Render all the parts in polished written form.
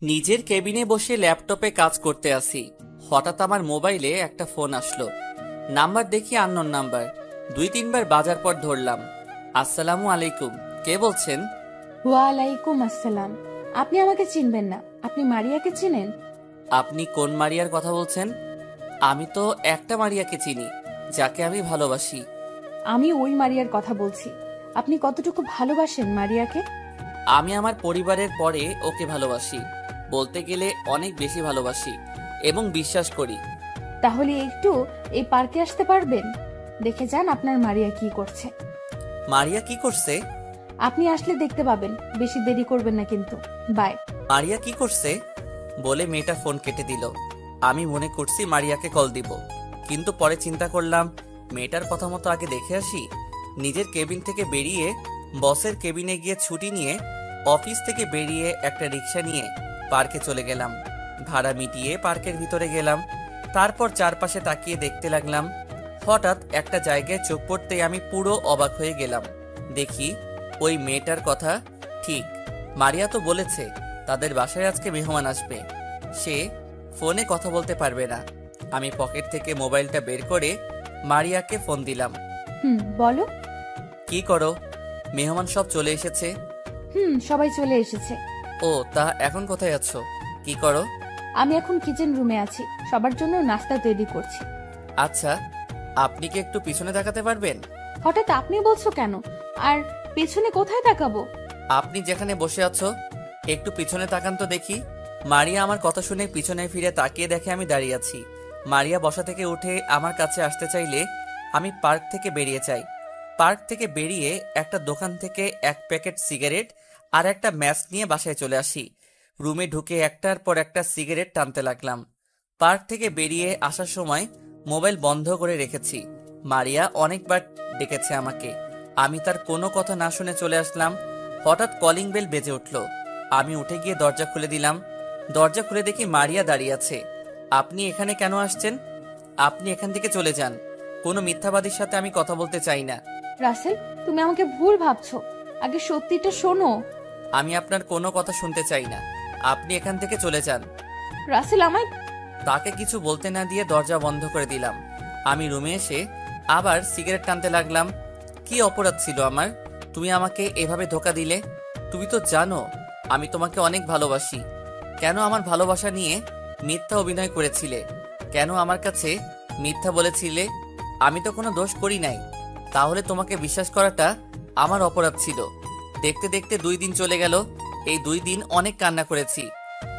নিজের কেবিনে বসে ল্যাপটপে কাজ করতে আসি, হঠাৎ আমার মোবাইলে একটা ফোন আসলো। নাম্বার দেখি আননোন নাম্বার। 2-3 বার বাজার পর ধরলাম। আসসালামু আলাইকুম, কে বলছেন? ওয়ালাইকুম আসসালাম। আপনি আমাকে চিনবেন না, আপনি মারিয়াকে চিনেন? আপনি কোন মারিয়ার কথা বলছেন? আমি তো একটা মারিয়াকে চিনি, যাকে আমি ভালোবাসি। আমি ওই মারিয়ার কথা বলছি। আপনি কতটুকু ভালোবাসেন মারিয়াকে? আমি আমার পরিবারের পরে ওকে ভালোবাসি, বলতে গেলে অনেক বেশি ভালোবাসি এবং বিশ্বাস করি। তাহলে একটু এই পার্কে আসতে পারবেন? দেখে যান আপনার মারিয়া কি করছে। মারিয়া কি করছে? আপনি আসলে দেখতে পাবেন। বেশি দেরি করবেন না কিন্তু। বাই। মারিয়া কি করছে বলে মেয়েটা ফোন কেটে দিল। আমি মনে করছি মারিয়াকে কল দিব, কিন্তু পরে চিন্তা করলাম মেয়েটার কথা মতো আগে দেখে আসি। নিজের কেবিন থেকে বেরিয়ে বসের কেবিনে গিয়ে ছুটি নিয়ে অফিস থেকে বেরিয়ে একটা রিক্সা নিয়ে পার্কে চলে গেলাম। ভাড়া মিটিয়ে পার্কের ভিতরে গেলাম। তারপর চারপাশে তাকিয়ে দেখতে লাগলাম। হঠাৎ একটা জায়গায় চোখ পড়তেই আমি পুরো অবাক হয়ে গেলাম। দেখি ওই মেয়েটার কথা ঠিক। মারিয়া তো বলেছে তাদের বাসায় আজকে মেহমান আসবে, সে ফোনে কথা বলতে পারবে না। আমি পকেট থেকে মোবাইলটা বের করে মারিয়াকে ফোন দিলাম। বলো। কি করো? মেহমান সব চলে এসেছে। সবাই চলে এসেছে। ও, তা এখন কোথায় আছো? কি করো? আমি এখন কিচেন রুমে আছি, সবার জন্য নাস্তা তৈরি করছি। আচ্ছা, আপনি কি একটু পিছনে তাকাতে পারবেন? হঠাৎ আপনি বলছো কেন? আর পেছনে কোথায় তাকাবো? আপনি যেখানে বসে আছো একটু পিছনে তাকান তো দেখি। মারিয়া আমার কথা শুনে পিছনে ফিরে তাকিয়ে দেখে আমি দাঁড়িয়ে আছি। মারিয়া বসা থেকে উঠে আমার কাছে আসতে চাইলে আমি পার্ক থেকে বেরিয়ে যাই। পার্ক থেকে বেরিয়ে একটা দোকান থেকে এক প্যাকেট সিগারেট আর একটা ম্যাচ নিয়ে বাসায় চলে আসি। রুমে ঢুকে একটার পর একটা সিগারেট টানতে লাগলাম। পার্ক থেকে বেরিয়ে আসার সময় মোবাইল বন্ধ করে রেখেছি। মারিয়া অনেকবার ডেকেছে আমাকে, আমি তার কোনো কথা না শুনে চলে আসলাম। হঠাৎ কলিং বেল বেজে উঠল। আমি উঠে গিয়ে দরজা খুলে দিলাম। দরজা খুলে দেখি মারিয়া দাঁড়িয়ে আছে। আপনি এখানে কেন আসছেন? আপনি এখান থেকে চলে যান। কোনো মিথ্যাবাদীর সাথে আমি কথা বলতে চাই না। রাসেল, তুমি আমাকে ভুল ভাবছো। আগে সত্যিটা শোনো। আমি আপনার কোনো কথা শুনতে চাই না, আপনি এখান থেকে চলে যান। রাসেল, আমায়। তাকে কিছু বলতে না দিয়ে দরজা বন্ধ করে দিলাম। আমি রুমে এসে আবার সিগারেট টানতে লাগলাম। কি অপরাধ ছিল আমার? তুমি আমাকে এভাবে ধোঁকা দিলে। তুমি তো জানো আমি তোমাকে অনেক ভালোবাসি। কেন আমার ভালোবাসা নিয়ে মিথ্যা অভিনয় করেছিলে? কেন আমার কাছে মিথ্যা বলেছিলে? আমি তো কোনো দোষ করি নাই, তাহলে তোমাকে বিশ্বাস করাটা আমার অপরাধ ছিল। দেখতে দেখতে 2 দিন চলে গেল। এই 2 দিন অনেক কান্না করেছি,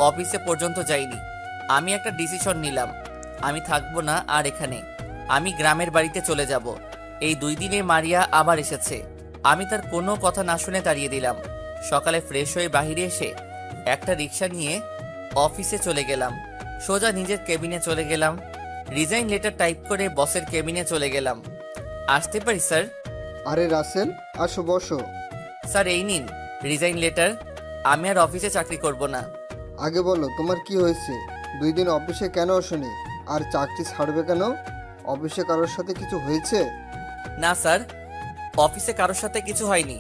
অফিসে পর্যন্ত যাইনি। আমি একটা ডিসিশন নিলাম, আমি থাকবো না আর এখানে। আমি গ্রামের বাড়িতে চলে যাব। এই 2 দিনে মারিয়া আবার এসেছে। আমি তার কোনো কথা না শুনে তাড়িয়ে দিলাম। সকালে ফ্রেশ হয়ে বাহিরে এসে একটা রিক্সা নিয়ে অফিসে চলে গেলাম। সোজা নিজের কেবিনে চলে গেলাম। রিজাইন লেটার টাইপ করে বসের কেবিনে চলে গেলাম। আসতে পারি স্যার? আরে রাসেল, আসো বসো। স্যার, এই নিন রিজাইন লেটার। আমি আর অফিসে চাকরি করব না। আগে বলো তোমার কি হয়েছে? 2 দিন অফিসে কেন আসোনি? আর চাকরি ছাড়বে কেন? অফিসে কারোর সাথে কিছু হয়েছে? না স্যার, অফিসে কারোর সাথে কিছু হয়নি,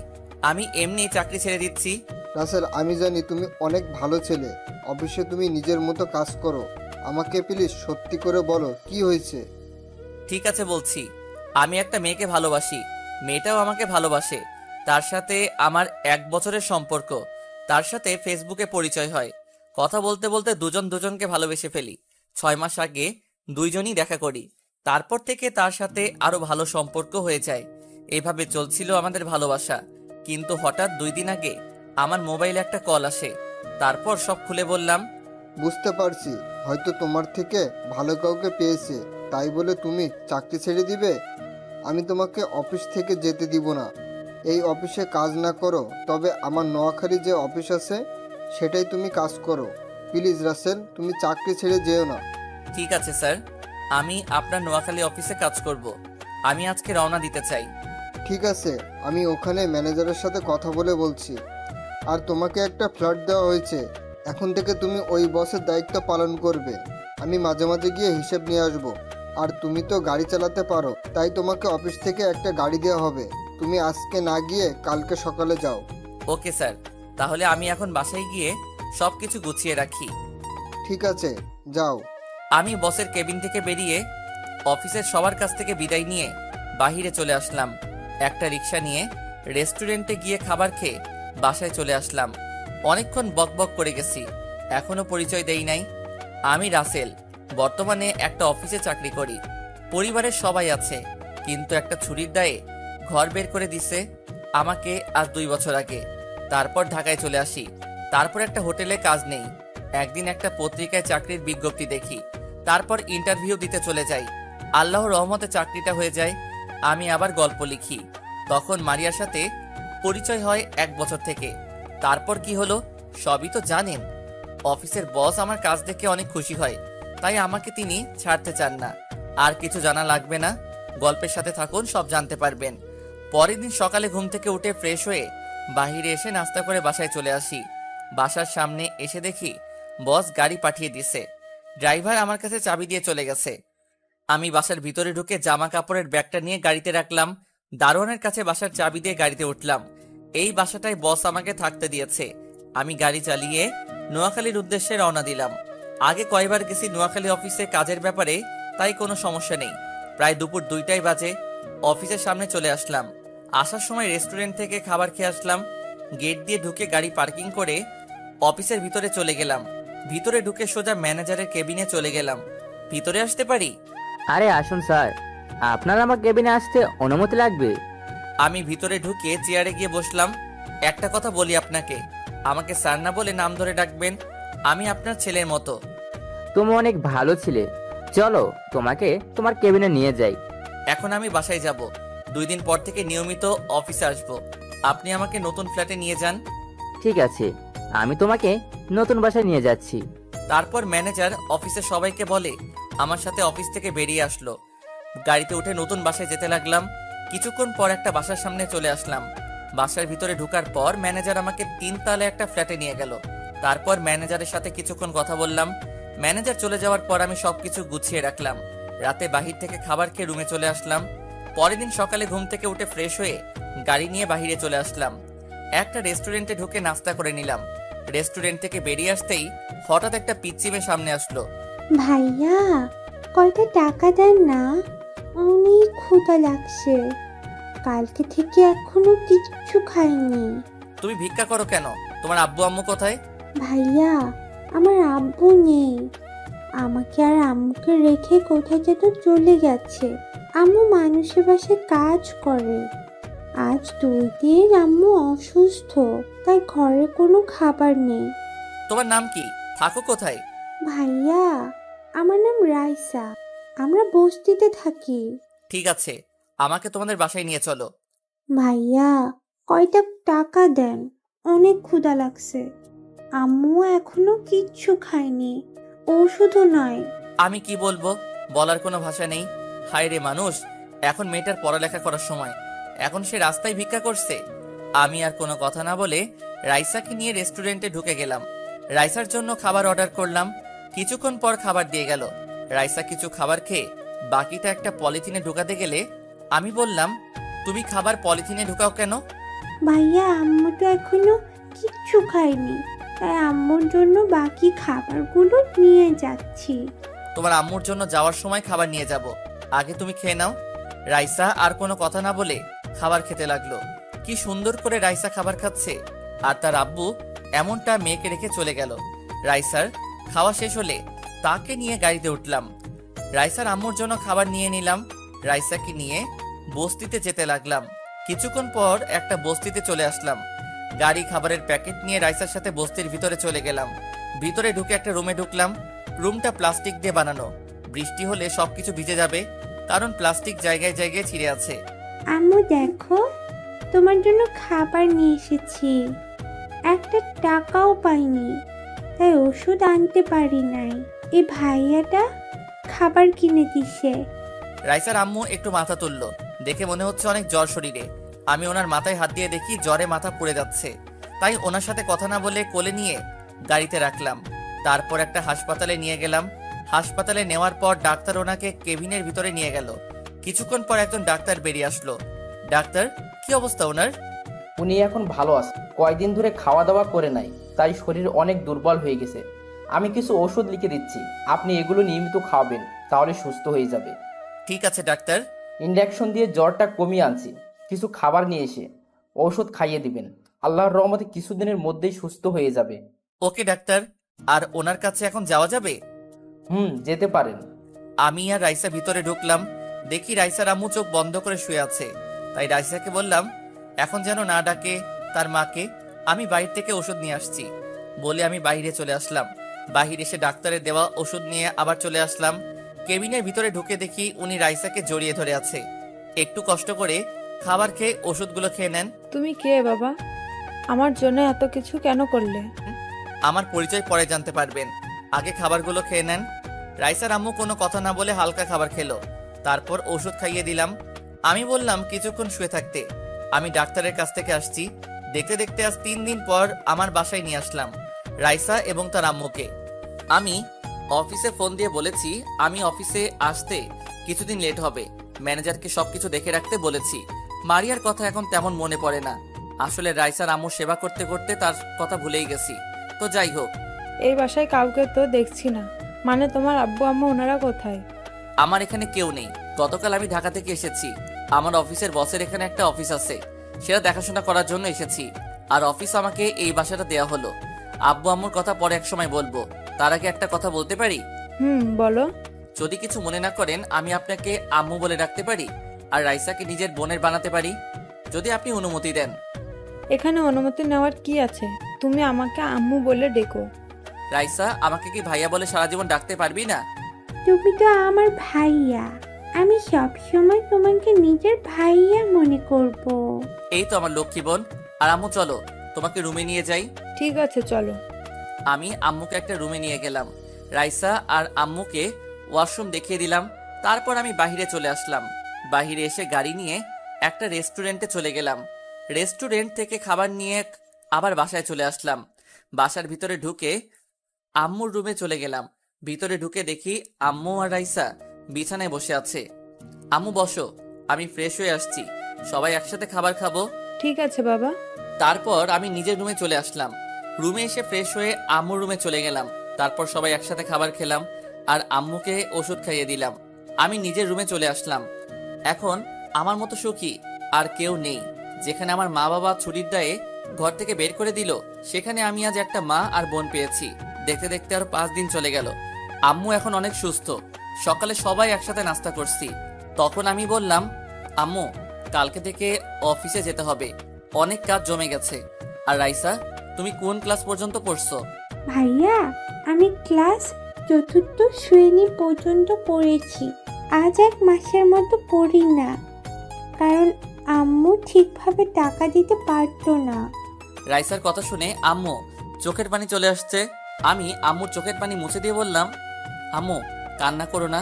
আমি এমনি চাকরি ছেড়ে দিচ্ছি। রাসেল, আমি জানি তুমি অনেক ভালো ছেলে। অফিসে তুমি নিজের মতো কাজ করো। আমাকে প্লিজ সত্যি করে বলো কি হয়েছে। ঠিক আছে বলছি, আমি একটা মেয়েকে ভালোবাসি, মেয়েটাও আমাকে ভালোবাসে। তার সাথে আমার 1 বছরের সম্পর্ক। তার সাথে ফেসবুকে পরিচয় হয়। কথা বলতে বলতে দুজন দুজনকে ভালোবেসে ফেলি। 6 মাস আগে দুইজনই দেখা করি। তারপর থেকে তার সাথে আরো ভালো সম্পর্ক হয়ে যায়। এভাবে চলছিল আমাদের ভালোবাসা। কিন্তু হঠাৎ 2 দিন আগে আমার মোবাইলে একটা কল আসে। তারপর সব খুলে বললাম। বুঝতে পারছি, হয়তো তোমার থেকে ভালো কাউকে পেয়েছে, তাই বলে তুমি চাকরি ছেড়ে দিবে? আমি তোমাকে অফিস থেকে যেতে দিব না। এই অফিসে কাজ না করো, তবে আমার নোয়াখালী যে অফিস আছে সেটাই তুমি কাজ করো। প্লিজ রাসেল, তুমি চাকরি ছেড়ে যেও না। ঠিক আছে স্যার, আমি আপনার নোয়াখালী অফিসে কাজ করব। আমি আজকে রওনা দিতে চাই। ঠিক আছে, আমি ওখানে ম্যানেজারের সাথে কথা বলে বলছি। আর তোমাকে একটা ফ্ল্যাট দেওয়া হয়েছে, এখন থেকে তুমি ওই বসের দায়িত্ব পালন করবে। আমি মাঝে মাঝে গিয়ে হিসেব নিয়ে আসবো। আর তুমি তো গাড়ি চালাতে পারো, তাই তোমাকে অফিস থেকে একটা গাড়ি দেওয়া হবে। তুমি আজকে না গিয়ে কালকে সকালে যাও। ওকে স্যার, তাহলে আমি এখন বাসায় গিয়ে সবকিছু গুছিয়ে রাখি। ঠিক আছে, যাও। আমি বসের কেবিন থেকে বেরিয়ে অফিসের সবার কাছ থেকে বিদায় নিয়ে বাহিরে চলে আসলাম। একটা রিক্সা নিয়ে রেস্টুরেন্টে গিয়ে খাবার খেয়ে বাসায় চলে আসলাম। অনেকক্ষণ বকবক করে গেছি, এখনো পরিচয় দেই নাই। আমি রাসেল, বর্তমানে একটা অফিসে চাকরি করি। পরিবারের সবাই আছে, কিন্তু একটা ছুরির দায়ে ঘর বের করে দিছে আমাকে আজ 2 বছর আগে। তারপর ঢাকায় চলে আসি। তারপর একটা হোটেলে কাজ নেই। একদিন একটা পত্রিকায় চাকরির বিজ্ঞপ্তি দেখি, তারপর ইন্টারভিউ দিতে চলে যাই। আল্লাহর রহমতে চাকরিটা হয়ে যায়। আমি আবার গল্প লিখি। তখন মারিয়ার সাথে পরিচয় হয় 1 বছর থেকে। তারপর কি হলো সবই তো জানেন। অফিসের বস আমার কাজ দেখে অনেক খুশি হয়, তাই আমাকে তিনি ছাড়তে চান না। আর কিছু জানা লাগবে না, গল্পের সাথে থাকুন, সব জানতে পারবেন। পরের দিন সকালে ঘুম থেকে উঠে ফ্রেশ হয়ে বাহিরে এসে নাস্তা করে বাসায় চলে আসি। বাসার সামনে এসে দেখি বস গাড়ি পাঠিয়ে দিছে। ড্রাইভার আমার কাছে চাবি দিয়ে চলে গেছে। আমি বাসার ভিতরে ঢুকে জামা কাপড়ের ব্যাগটা নিয়ে গাড়িতে রাখলাম। দারোয়ানের কাছে বাসার চাবি দিয়ে গাড়িতে উঠলাম। এই বাসাটায় বস আমাকে থাকতে দিয়েছে। আমি গাড়ি চালিয়ে নোয়াখালীর উদ্দেশ্যে রওনা দিলাম। আগে কয়বার গেছি নোয়াখালী অফিসে কাজের ব্যাপারে, তাই কোনো সমস্যা নেই। প্রায় দুপুর 2টাই বাজে। অফিসের সামনে চলে আসলাম। আসার সময় রেস্টুরেন্ট থেকে খাবার খেয়ে আসলাম। গেট দিয়ে ঢুকে গাড়ি পার্কিং করে অফিসের ভিতরে চলে গেলাম। ভিতরে ঢুকে সোজা ম্যানেজারের কেবিনে চলে গেলাম। ভিতরে আসতে পারি? আরে আসুন স্যার, আপনার আমার কেবিনে আসতে অনুমতি লাগবে? আমি ভিতরে ঢুকে চেয়ারে গিয়ে বসলাম। একটা কথা বলি আপনাকে, আমাকে স্যার না বলে নাম ধরে ডাকবেন। আমি আপনার ছেলের মতো। তুমি অনেক ভালো ছিলে, চলো তোমাকে তোমার কেবিনে নিয়ে যাই। এখন আমি বাসায় যাব। 2 দিন পর থেকে নিয়মিত অফিসে আসব। আপনি আমাকে নতুন ফ্ল্যাটে নিয়ে যান। ঠিক আছে, আমি তোমাকে নতুন বাসায় নিয়ে যাচ্ছি। তারপর ম্যানেজার অফিসের সবাইকে বলে আমার সাথে অফিস থেকে বেরিয়ে আসলো। গাড়িতে উঠে নতুন বাসায় যেতে লাগলাম। কিছুক্ষণ পর একটা বাসার সামনে চলে আসলাম। বাসার ভিতরে ঢোকার পর ম্যানেজার আমাকে 3 তলায় একটা ফ্ল্যাটে নিয়ে গেল। তারপর ম্যানেজারের সাথে কিছুক্ষণ কথা বললাম। ম্যানেজার চলে যাওয়ার পর আমি সবকিছু গুছিয়ে রাখলাম। রাতে বাহির থেকে খাবার খেয়ে রুমে চলে আসলাম। পরের দিন সকালে ঘুম থেকে উঠে ফ্রেশ হয়ে গাড়ি নিয়ে বাহিরে চলে আসলাম। একটা রেস্টুরেন্টে ঢুকে নাস্তা করে নিলাম। রেস্টুরেন্ট থেকে বেরিয়ে আসতেই হঠাৎ একটা পিচ্চি মেয়ে সামনে আসলো। ভাইয়া, কয়টা টাকা দেন না, অনেক ক্ষুধা লাগছে। কালকে থেকে এখনো কিচ্ছু খাইনি। তুমি ভিক্ষা করো কেন? তোমার আব্বু আম্মু কোথায়? ভাইয়া, আমার আব্বু নেই। আমাকে আর আম্মুকে রেখে কোথায় যেন চলে গেছে। আম্মু মানুষের বাসায় কাজ করে। আজ 2 দিন আম্মু অসুস্থ, তাই ঘরে কোনো খাবার নেই। তোমার নাম কি? থাকো কোথায়? ভাইয়া, আমার নাম রাইসা। আমরা বস্তিতে থাকি। ঠিক আছে, আমাকে তোমাদের বাসায় নিয়ে চলো। ভাইয়া, কয়টা টাকা দেন, অনেক ক্ষুধা লাগছে। আম্মু এখনো কিচ্ছু খায়নি, ওষুধও নয়। আমি কি বলবো, বলার কোনো ভাষা নেই। হায় রে মানুষ, এখন মেয়েটার পড়ালেখা করার সময়, এখন সে রাস্তায় ভিক্ষা করছে। আমি আর কোনো কথা না বলে রাইসাকে নিয়ে রেস্টুরেন্টে ঢুকে গেলাম। রাইসার জন্য খাবার অর্ডার করলাম। কিছুক্ষণ পর খাবার দিয়ে গেল। রাইসা কিছু খাবার খেয়ে বাকিটা একটা পলিথিনে ঢুকাতে গেলে আমি বললাম, তুমি খাবার পলিথিনে ঢুকাও কেন? ভাইয়া, আম্মু তো এখনো কিচ্ছু খায়নি, তাই আম্মুর জন্য বাকি খাবারগুলো নিয়ে যাচ্ছি। তোমার আম্মুর জন্য যাওয়ার সময় খাবার নিয়ে যাব, আগে তুমি খেয়ে নাও। রাইসা আর কোনো কথা না বলে খাবার খেতে লাগলো। কি সুন্দর করে রাইসা খাবার খাচ্ছে, আর তার আব্বু এমনটা মেয়েকে রেখে চলে গেল। রাইসার খাওয়া শেষ হলে তাকে নিয়ে গাড়িতে উঠলাম। রাইসার আম্মুর জন্য খাবার নিয়ে নিলাম। রাইসাকে নিয়ে বস্তিতে যেতে লাগলাম। কিছুক্ষণ পর একটা বস্তিতে চলে আসলাম। গাড়ি খাবারের প্যাকেট নিয়ে রাইসার সাথে বস্তির ভিতরে চলে গেলাম। ভিতরে ঢুকে একটা রুমে ঢুকলাম। রুমটা প্লাস্টিক দিয়ে বানানো। বৃষ্টি হলে সবকিছু ভিজে যাবে, কারণ প্লাস্টিক জায়গায় জায়গায় ছিঁড়ে আছে। আম্মু দেখো, তোমার জন্য খাবার নিয়ে এসেছি। একটা টাকাও পাইনি, তাই ওষুধ আনতে পারি নাই। এই ভাইয়াটা খাবার কিনে দিছে। রাইসার আম্মু একটু মাথা তুললো, দেখে মনে হচ্ছে অনেক জ্বর শরীরে। আমি ওনার মাথায় হাত দিয়ে দেখি জ্বরে মাথা পুড়ে যাচ্ছে, তাই ওনার সাথে কথা না বলে কোলে নিয়ে গাড়িতে রাখলাম। তারপর একটা হাসপাতালে নিয়ে গেলাম। হাসপাতালে নেওয়ার পর ডাক্তার ওনাকে কেবিনের ভিতরে নিয়ে গেল। কিছুক্ষণ পর একজন ডাক্তার বেরিয়ে আসলো। ডাক্তার, কি অবস্থা ওনার? উনি এখন ভালো আছে, কয়দিন ধরে খাওয়া দাওয়া করে নাই। তাই শরীর অনেক দুর্বল হয়ে গেছে। আমি কিছু ওষুধ লিখে দিচ্ছি, আপনি এগুলো নিয়মিত খাওয়াবেন, তাহলে সুস্থ হয়ে যাবে। ঠিক আছে ডাক্তার। ইনজেকশন দিয়ে জ্বরটা কমিয়ে আনছি, কিছু খাবার নিয়ে এসে ওষুধ খাইয়ে দিবেন। আল্লাহর রহমতে কিছুদিনের মধ্যেই সুস্থ হয়ে যাবে। ওকে ডাক্তার। আর ওনার কাছে এখন যাওয়া যাবে? যেতে পারেন। আমি আর রাইসা ভিতরে ঢুকলাম, দেখি রাইসার আম্মু চোখ বন্ধ করে শুয়ে আছে। তাই রাইসাকে বললাম এখন যেন না ডাকে তার মাকে, আমি বাইরে থেকে ওষুধ নিয়ে আসছি বলে আমি বাইরে চলে আসলাম। বাহিরে এসে ডাক্তারের দেওয়া ওষুধ নিয়ে আবার চলে আসলাম। কেবিনের ভিতরে ঢুকে দেখি উনি রাইসাকে জড়িয়ে ধরে আছে। একটু কষ্ট করে খাবার খেয়ে ওষুধগুলো খেয়ে নেন। তুমি কে বাবা? আমার জন্য এত কিছু কেন করলে? আমার পরিচয় পরে জানতে পারবেন, আগে খাবারগুলো খেয়ে নেন। রাইসার আম্মু কোনো কথা না বলে হালকা খাবার খেলো, তারপর ওষুধ খাইয়ে দিলাম। আমি বললাম কিছুক্ষণ শুয়ে থাকতে, আমি ডাক্তারের কাছ থেকে আসছি। দেখতে দেখতে আজ 3 দিন পর আমার বাসায় নিয়ে আসলাম রাইসা এবং তার আম্মুকে। আমি অফিসে ফোন দিয়ে বলেছি আমি অফিসে আসতে কিছুদিন লেট হবে, ম্যানেজারকে সবকিছু দেখে রাখতে বলেছি। মারিয়ার কথা এখন তেমন মনে পড়ে না, আসলে রাইসার আম্মুর সেবা করতে করতে তার কথা ভুলেই গেছি। তো যাই হোক, এই বাসায় কাউকে তো দেখছি না। মানে তোমার আব্বু আম্মা ওনারা কোথায়? আমার এখানে কেউ নেই। গতকাল আমি ঢাকা থেকে এসেছি, আমার অফিসের বসের এখানে একটা অফিস আছে, সেটা দেখাশোনা করার জন্য এসেছি। আর অফিস আমাকে এই বাসাটা দেয়া হলো। আব্বু আম্মুর কথা পরে এক সময় বলবো, তার আগে একটা কথা বলতে পারি? বলো। যদি কিছু মনে না করেন আমি আপনাকে আম্মু বলে ডাকতে পারি, আর রাইসাকে নিজের বোনের বানাতে পারি, যদি আপনি অনুমতি দেন। এখানে অনুমতি নেওয়ার কি আছে? তুমি আমাকে আম্মু বলে ডেকো। রাইসা, আমাকে কি ভাইয়া বলে সারা জীবন ডাকতে পারবি না? তুমি তো আমার ভাইয়া, আমি সব সময় তোমাকে নিজের ভাইয়া মনে করব। এই তো আমার লক্ষ্মী বোন। আর আম্মু চলো তোমাকে রুমে নিয়ে যাই। ঠিক আছে চলো। আমি আম্মুকে একটা রুমে নিয়ে গেলাম, রাইসা আর আম্মুকে ওয়াশরুম দেখিয়ে দিলাম। তারপর আমি বাহিরে চলে আসলাম। বাহিরে এসে গাড়ি নিয়ে একটা রেস্টুরেন্টে চলে গেলাম। রেস্টুরেন্ট থেকে খাবার নিয়ে আবার বাসায় চলে আসলাম। বাসার ভিতরে ঢুকে আম্মুর রুমে চলে গেলাম। ভিতরে ঢুকে দেখি আম্মু আর রাইসা বিছানায় বসে আছে। আম্মু বসো, আমি ফ্রেশ হয়ে আসছি, সবাই একসাথে খাবার খাবো। ঠিক আছে বাবা। তারপর আমি নিজের রুমে চলে আসলাম। রুমে এসে ফ্রেশ হয়ে আম্মুর রুমে চলে গেলাম। তারপর সবাই একসাথে খাবার খেলাম আর আম্মুকে ওষুধ খাইয়ে দিলাম। আমি নিজের রুমে চলে আসলাম। এখন আমার মতো সুখী আর কেউ নেই। যেখানে আমার মা বাবা ছুটির দায়ে ঘর থেকে বের করে দিল, সেখানে আমি আজ একটা মা আর বোন পেয়েছি। দেখতে দেখতে আরো 5 দিন চলে গেল। আম্মু এখন অনেক সুস্থ। সকালে সবাই একসাথে নাস্তা করছি। তখন আমি বললাম, আম্মু কালকে থেকে অফিসে যেতে হবে, অনেক কাজ জমে গেছে। আর রাইসা, তুমি কোন ক্লাস পর্যন্ত পড়ছো? ভাইয়া, আমি ক্লাস 4র্থ শ্রেণী পর্যন্ত পড়েছি। আজ 1 মাসের মতো পড়ি না, কারণ আম্মু ঠিকভাবে টাকা দিতে পারতো না। রাইসার কথা শুনে আম্মু চোখের পানি চলে আসছে। আমি আম্মুর চোখের পানি মুছে দিয়ে বললাম, আম্মু কান্না করো না,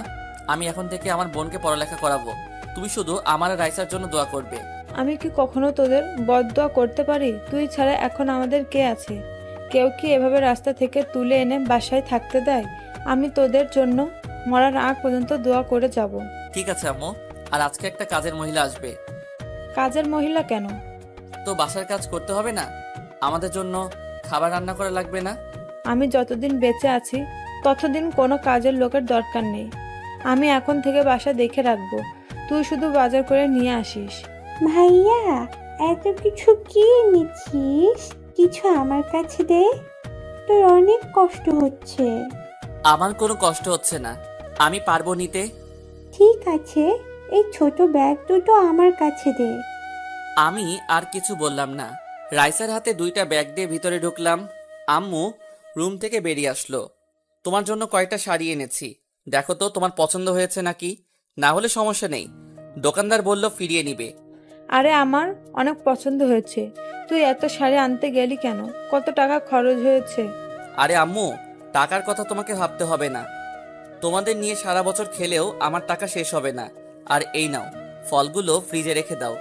আমি এখন থেকে আমার বোনকে পড়ালেখা করাবো। তুমি শুধু আমার আর রাইসার জন্য দোয়া করবে। আমি কি কখনো তোদের বদদোয়া করতে পারি? তুই ছাড়া এখন আমাদের কে আছে? কেউ কি এভাবে রাস্তা থেকে তুলে এনে বাসায় থাকতে দেয়? আমি তোদের জন্য মরার আগ পর্যন্ত দোয়া করে যাব। ঠিক আছে আম্মু। আর আজকে একটা কাজের মহিলা আসবে। কাজের মহিলা কেন? তো বাসার কাজ করতে হবে না? আমাদের জন্য খাবার রান্না করা লাগবে না? আমি যতদিন বেঁচে আছি ততদিন কোনো কাজের লোকের দরকার নেই। আমি এখন থেকে বাসা দেখে রাখবো, তুই শুধু বাজার করে নিয়ে আসিস। ভাইয়া, এত কিছু কি এনেছিস? কিছু আমার কাছে দে, তোর অনেক কষ্ট হচ্ছে। আমার কোনো কষ্ট হচ্ছে না, আমি পারবো নিতে। ঠিক আছে, এই ছোট ব্যাগ দুটো আমার কাছে দে। আমি আর কিছু বললাম না। রাইসার হাতে 2টা ব্যাগ দিয়ে ভিতরে ঢুকলাম। আম্মু রুম থেকে বেরিয়ে আসলো। তোমার জন্য কয়েকটা শাড়ি এনেছি, দেখো তো তোমার পছন্দ হয়েছে নাকি, না হলে সমস্যা নেই, দোকানদার বলল ফিরিয়ে নিবে। আরে আমার অনেক পছন্দ হয়েছে। তুই এত শাড়ি আনতে গেলি কেন? কত টাকা খরচ হয়েছে? আরে আম্মু, টাকার কথা তোমাকে ভাবতে হবে না, তোমাদের নিয়ে সারা বছর খেলেও আমার টাকা শেষ হবে না। আর এই নাও, ফলগুলো ফ্রিজে রেখে দাও,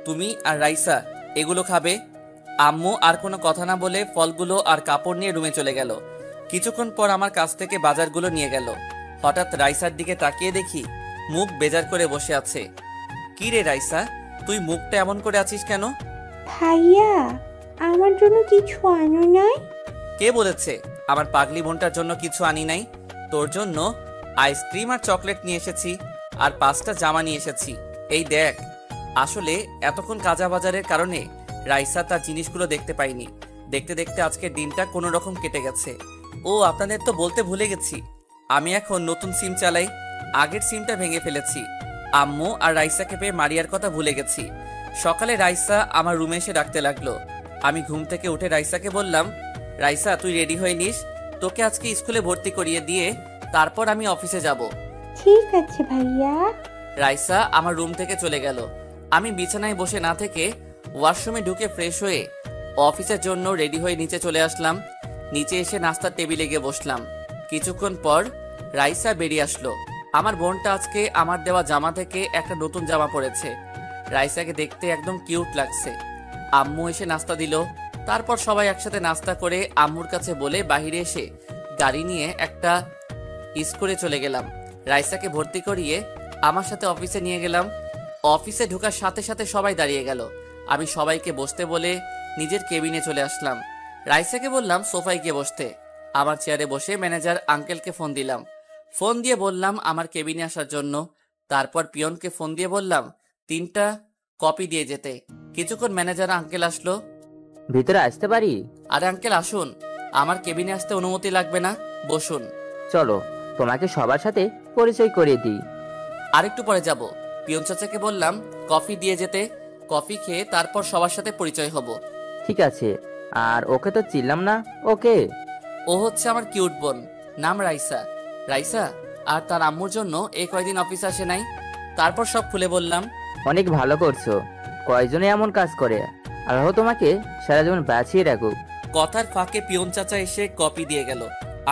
তুমি আর রাইসা এগুলো খাবে। আম্মু আর কোনো কথা না বলে ফলগুলো আর কাপড় নিয়ে রুমে চলে গেল। কিছুক্ষণ পর আমার কাছ থেকে বাজারগুলো নিয়ে গেল। হঠাৎ রাইসার দিকে তাকিয়ে দেখি মুখ বেজার করে বসে আছে। কি রে রাইসা, তুই মুখটা এমন করে আছিস কেন? ভাইয়া, আমার জন্য কিছু আনো নাই? কে বলেছে আমার পাগলি বোনটার জন্য কিছু আনি নাই? তোর জন্য আইসক্রিম আর চকলেট নিয়ে এসেছি, আর 5টা জামা নিয়ে এসেছি। এই দেখ। আসলে এতক্ষণ কাজা বাজারের কারণে রাইসা তার জিনিসগুলো দেখতে পাইনি। দেখতে দেখতে আজকের দিনটা কোনো রকম কেটে গেছে। ও আপনাদের তো বলতে ভুলে গেছি, আমি এখন নতুন সিম চালাই। আগের সিমটা ভেঙে ফেলেছি। আম্মু আর রাইসাকে পেয়ে মারিয়ার কথা ভুলে গেছি। সকালে রাইসা আমার রুমে এসে ডাকতে লাগলো। আমি ঘুম থেকে উঠে রাইসাকে বললাম, রাইসা তুই রেডি হয়ে নিস, তোকে আজকে স্কুলে ভর্তি করিয়ে দিয়ে তারপর আমি অফিসে যাব। ঠিক আছে ভাইয়া। রাইসা আমার রুম থেকে চলে গেল। আমি বিছানায় বসে না থেকে ওয়াশরুমে ঢুকে ফ্রেশ হয়ে অফিসের জন্য রেডি হয়ে নিচে চলে আসলাম। নিচে এসে নাস্তার টেবিলে গিয়ে বসলাম। কিছুক্ষণ পর রাইসা বেরিয়ে আসলো। আমার বোনটা আজকে আমার দেওয়া জামা থেকে একটা নতুন জামা পরেছে। রাইসাকে দেখতে একদম কিউট লাগছে। আম্মু এসে নাস্তা দিল। তারপর সবাই একসাথে নাস্তা করে আম্মুর কাছে বলে বাহিরে এসে গাড়ি নিয়ে একটা স্কুলে চলে গেলাম। রাইসাকে ভর্তি করিয়ে আমার সাথে অফিসে নিয়ে গেলাম। অফিসে ঢোকার সাথে সাথে সবাই দাঁড়িয়ে গেল। আমি সবাইকে বসতে বলে নিজের কেবিনে চলে আসলাম। রাইসাকে বললাম সোফায় গিয়ে বসতে। আমার চেয়ারে বসে ম্যানেজার আঙ্কেলকে ফোন দিলাম। ফোন দিয়ে বললাম আমার কেবিনে আসার জন্য। তারপর পিয়নকে ফোন দিয়ে বললাম 3টা কপি দিয়ে যেতে। কিছুক্ষণ ম্যানেজার আঙ্কেল আসলো। ভিতরে আসতে পারি? আরে আঙ্কেল আসুন, আমার কেবিনে আসতে অনুমতি লাগবে না, বসুন। চলো তোমাকে সবার সাথে পরিচয় করিয়ে দিই। আরেকটু পরে যাব। পিয়ন চাচাকে বললাম কফি দিয়ে যেতে। কফি খেয়ে তারপর সবার সাথে পরিচয় হব। ঠিক আছে। আর ওকে তো চিনলাম না, ওকে? ও হচ্ছে আমার কিউট বোন, নাম রাইসা। রাইসা আর তার আম্মুর জন্য এই কয়দিন অফিস আসে নাই। তারপর সব খুলে বললাম। অনেক ভালো করছো। কয়জনে এমন কাজ করে? আল্লাহ তোমাকে সারা জীবন বাঁচিয়ে রাখুক। কথার ফাঁকে পিয়ন চাচা এসে কফি দিয়ে গেল।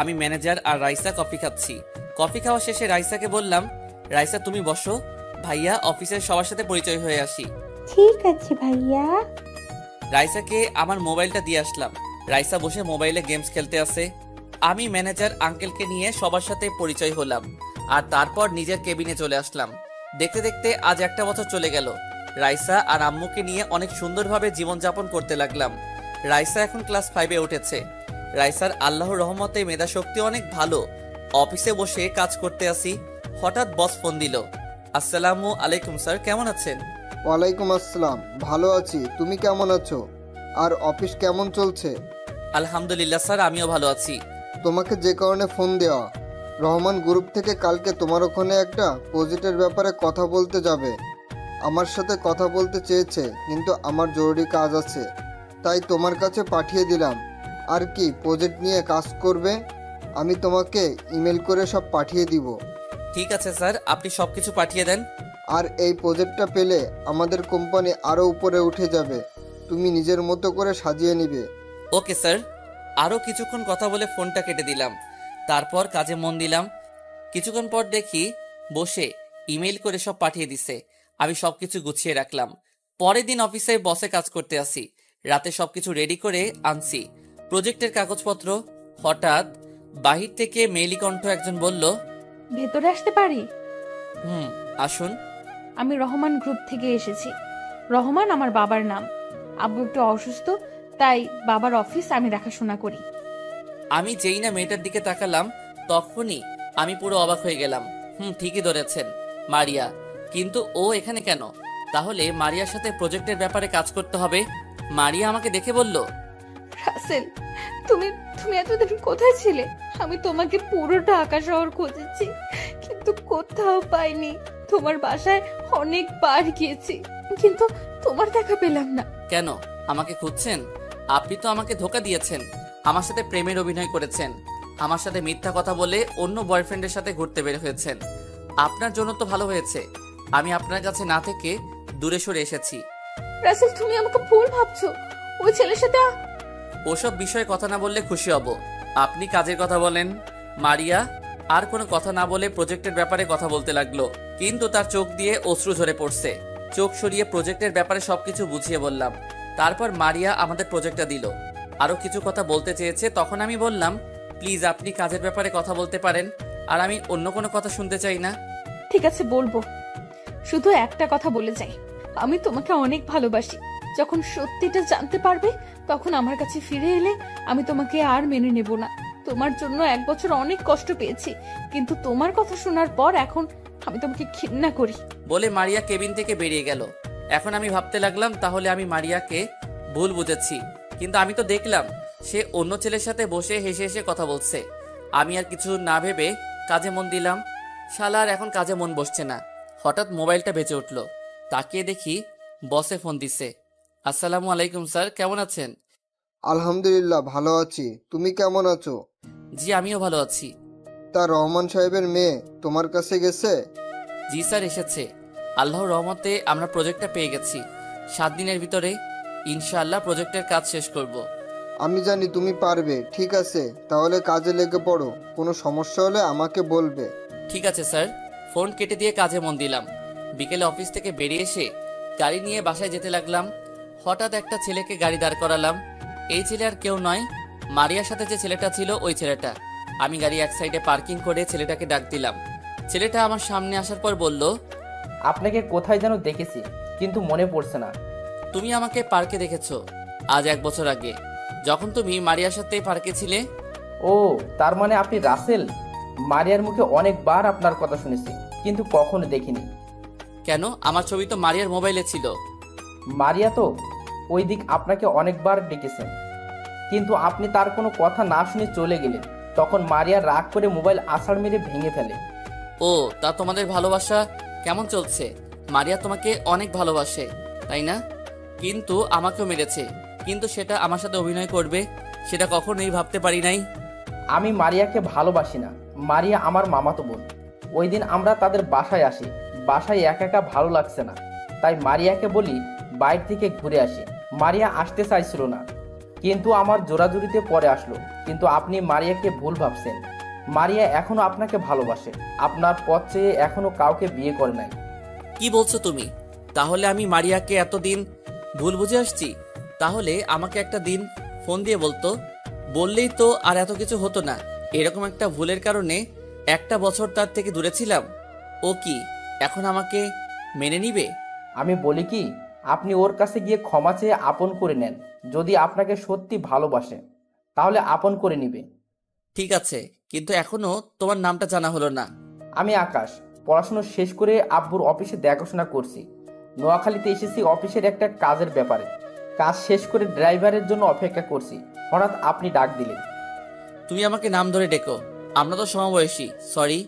আমি ম্যানেজার আর রাইসা কফি খাচ্ছি। কফি খাওয়া শেষে রাইসাকে বললাম, রাইসা তুমি বসো, ভাইয়া অফিসের সবার সাথে পরিচয় হয়ে আসি। ঠিক আছে ভাইয়া। রাইসাকে আমার মোবাইলটা দিয়ে আসলাম। রাইসা বসে মোবাইলে গেমস খেলতে আছে। আমি ম্যানেজার আঙ্কেলকে নিয়ে সবার সাথে পরিচয় হলাম আর তারপর নিজের কেবিনে চলে আসলাম। দেখতে দেখতে আজ 1টা বছর চলে গেল। রাইসা আর আম্মুকে নিয়ে অনেক সুন্দরভাবে জীবনযাপন করতে লাগলাম। রাইসা এখন ক্লাস 5-এ উঠেছে। রাইসার আল্লাহর রহমতে মেধাশক্তি অনেক ভালো। অফিসে বসে কাজ করতে আসি, হঠাৎ বস ফোন দিল। আসসালামু আলাইকুম স্যার, কেমন আছেন? ওয়ালাইকুম আসসালাম, ভালো আছি। তুমি কেমন আছো? আর অফিস কেমন চলছে? আলহামদুলিল্লাহ স্যার, আমিও ভালো আছি। তোমাকে যে কারণে ফোন দেওয়া, রহমান গ্রুপ থেকে কালকে তোমার ওখানে একটা প্রজেক্টের ব্যাপারে কথা বলতে যাবে। আমার সাথে কথা বলতে চেয়েছে, কিন্তু আমার জরুরি কাজ আছে, তাই তোমার কাছে পাঠিয়ে দিলাম। আর কি প্রজেক্ট নিয়ে কাজ করবে? আমি তোমাকে ইমেল করে সব পাঠিয়ে দিব। ঠিক আছে স্যার, আপনি সবকিছু পাঠিয়ে দেন। আর এই প্রজেক্টটা পেলে আমাদের কোম্পানি আরও উপরে উঠে যাবে। তুমি নিজের মতো করে সাজিয়ে নিবে। Okay sir. আরও কিছুক্ষণ কথা বলে ফোনটা কেটে দিলাম। তারপর কাজে মন দিলাম। কিছুক্ষণ পর দেখি বসে ইমেল করে সব পাঠিয়ে দিছে। আমি সবকিছু গুছিয়ে রাখলাম। পরের দিন অফিসে বসে কাজ করতে আসি। রাতে সবকিছু রেডি করে আনছি, প্রজেক্টের কাগজপত্র। হঠাৎ বাহির থেকে মেইলি কণ্ঠ একজন বলল, ভেতরে আসতে পারি? আসুন। আমি রহমান গ্রুপ থেকে এসেছি। রহমান আমার বাবার নাম। আব্বু একটু অসুস্থ, তাই বাবার অফিস আমি দেখাশোনা করি। আমি যেই না মেয়েটার দিকে তাকালাম, তখনই আমি পুরো অবাক হয়ে গেলাম। ঠিকই ধরেছেন, মারিয়া। কিন্তু ও এখানে কেন? তাহলে মারিয়ার সাথে প্রজেক্টের ব্যাপারে কাজ করতে হবে। মারিয়া আমাকে দেখে বলল, রাসেল, তুমি তুমি এতদিন কোথায় ছিলে? আমি তোমাকে পুরো ঢাকা শহর খুঁজেছি, কিন্তু কোথাও পাইনি। তোমার বাসায় অনেকবার গিয়েছি, কিন্তু তোমার দেখা পেলাম না। কেন আমাকে খুঁজছেন? আপনি তো আমাকে ধোকা দিয়েছেন, আমার সাথে প্রেমের অভিনয় করেছেন, আমার সাথে মিথ্যা কথা বলে অন্য বয়ফ্রেন্ডের সাথে ঘুরতে বের হয়েছেন। আপনার জন্য তো ভালো হয়েছে আমি আপনার কাছে না থেকে দূরে সরে এসেছি। রাসেল, তুমি আমাকে ভুল ভাবছো। ওই ছেলের সাথে ওসব বিষয়ে কথা না বললে খুশি হব। আপনি কাজের কথা বলেন। মারিয়া আর কোনো কথা না বলে প্রজেক্টের ব্যাপারে কথা বলতে লাগলো, কিন্তু তার চোখ দিয়ে অশ্রু ঝরে পড়ছে। চোখ সরিয়ে প্রজেক্টের ব্যাপারে সবকিছু বুঝিয়ে বললাম। তারপর মারিয়া আমাদের প্রজেক্টটা দিল। আরো কিছু কথা বলতে চেয়েছে, তখন আমি বললাম, প্লিজ আপনি কাজের ব্যাপারে কথা বলতে পারেন, আর আমি অন্য কোনো কথা শুনতে চাই না। ঠিক আছে, বলবো। শুধু একটা কথা বলে যাই, আমি তোমাকে অনেক ভালোবাসি। যখন সত্যিটা জানতে পারবে তখন আমার কাছে ফিরে এলে আমি তোমাকে আর মেনে নেব না। তোমার জন্য 1 বছর অনেক কষ্ট পেয়েছি, কিন্তু তোমার কথা শোনার পর এখন আমি তোমাকে ঘৃণা করি। বলে মারিয়া কেবিন থেকে বেরিয়ে গেল। এখন আমি ভাবতে লাগলাম তাহলে আমি মারিয়াকে ভুল বুঝেছি, কিন্তু আমি তো দেখলাম সে অন্য ছেলের সাথে বসে হেসে হেসে কথা বলছে। আমি আর কিছু না ভেবে কাজে মন দিলাম। শালার এখন কাজে মন বসছে না। হঠাৎ মোবাইলটা বেজে উঠল, তাকিয়ে দেখি বসে ফোন দিছে। আসসালামু আলাইকুম স্যার, কেমন আছেন? আলহামদুলিল্লাহ ভালো আছি, তুমি কেমন আছো? জি আমিও ভালো আছি। তা রহমান সাহেবের মেয়ে তোমার কাছে গেছে? জি স্যার এসেছে। আল্লাহর রহমতে আমরা প্রজেক্টটা পেয়ে গেছি। 7 দিনের ভিতরে ইনশাআল্লাহ প্রজেক্টের কাজ শেষ করব। আমি জানি তুমি পারবে। ঠিক আছে, তাহলে কাজে লেগে পড়ো। কোনো সমস্যা হলে আমাকে বলবে। ঠিক আছে স্যার। ফোন কেটে দিয়ে কাজে মন দিলাম। বিকেলে অফিস থেকে বেরিয়ে এসে গাড়ি নিয়ে বাসায় যেতে লাগলাম। হঠাৎ একটা ছেলেকে গাড়ি দাঁড় করালাম। এই ছেলে আর কেউ নয়, মারিয়ার সাথে যে ছেলেটা ছিল ওই ছেলেটা। আমি গাড়ি এক সাইডে পার্কিং করে ছেলেটাকে ডাক দিলাম। ছেলেটা আমার সামনে আসার পর বলল, আপনাকে কোথায় যেন দেখেছি, কিন্তু মনে পড়ছে না। তুমি আমাকে পার্কে দেখেছো আজ 1 বছর আগে, যখন তুমি মারিয়ার সাথে পার্কে ছিলে। ও, তার মানে আপনি রাসেল। মারিয়ার মুখে অনেকবার আপনার কথা শুনেছি, কিন্তু কখনো দেখিনি। কেন? আমার ছবি তো মারিয়ার মোবাইলে ছিল। মারিয়া তো ওই দিক আপনাকে অনেকবার ডেকেছেন, কিন্তু আপনি তার কোনো কথা না শুনে চলে গেলেন। তখন মারিয়া রাগ করে মোবাইল আছাড় মেরে ভেঙে ফেলে। ও, তা তোমাদের ভালোবাসা কেমন চলছে? মারিয়া তোমাকে অনেক ভালোবাসে তাই না? কিন্তু আমাকেও মেরেছে, কিন্তু সেটা আমার সাথে অভিনয় করবে সেটা কখনোই ভাবতে পারি নাই। আমি মারিয়াকে ভালোবাসি না, মারিয়া আমার মামাতো বোন। ওই দিন আমরা তাদের বাসায় আসি। বাসায় একা একা ভালো লাগছে না, তাই মারিয়াকে বলি বাইরে থেকে ঘুরে আসি। মারিয়া আসতে চাইছিল না, কিন্তু আমার জোরাজুরিতে পরে আসলো। কিন্তু আপনি মারিয়াকে ভুল ভাবছেন। মারিয়া এখনো আপনাকে ভালোবাসে। আপনার পথ চেয়ে এখনো কাউকে বিয়ে করে নাই। কি বলছো তুমি? তাহলে আমি মারিয়াকে এতদিন ভুল বুঝে আসছি। তাহলে আমাকে একটা দিন ফোন দিয়ে বলতো, বললেই তো আর এত কিছু হতো না। এরকম একটা ভুলের কারণে 1 বছর তার থেকে দূরে ছিলাম। ও কি এখন আমাকে মেনে নিবে? আমি বলি কি, আপনি ওর কাছে গিয়ে ক্ষমা চেয়ে আপন করে নেন। যদি আপনাকে সত্যি ভালোবাসে তাহলে আপন করে নিবে। ঠিক আছে, কিন্তু এখনো তোমার নামটা জানা হলো না। আমি আকাশ। পড়াশোনা শেষ করে আব্বুর অফিসে দেখাশোনা করছি। নোয়াখালীতে এসেছি অফিসের একটা কাজের ব্যাপারে। কাজ শেষ করে ড্রাইভারের জন্য অপেক্ষা করছি। হঠাৎ আপনি ডাক দিলেন। তুমি আমাকে নাম ধরে ডেকো, আমরা তো সমবয়সী। সরি।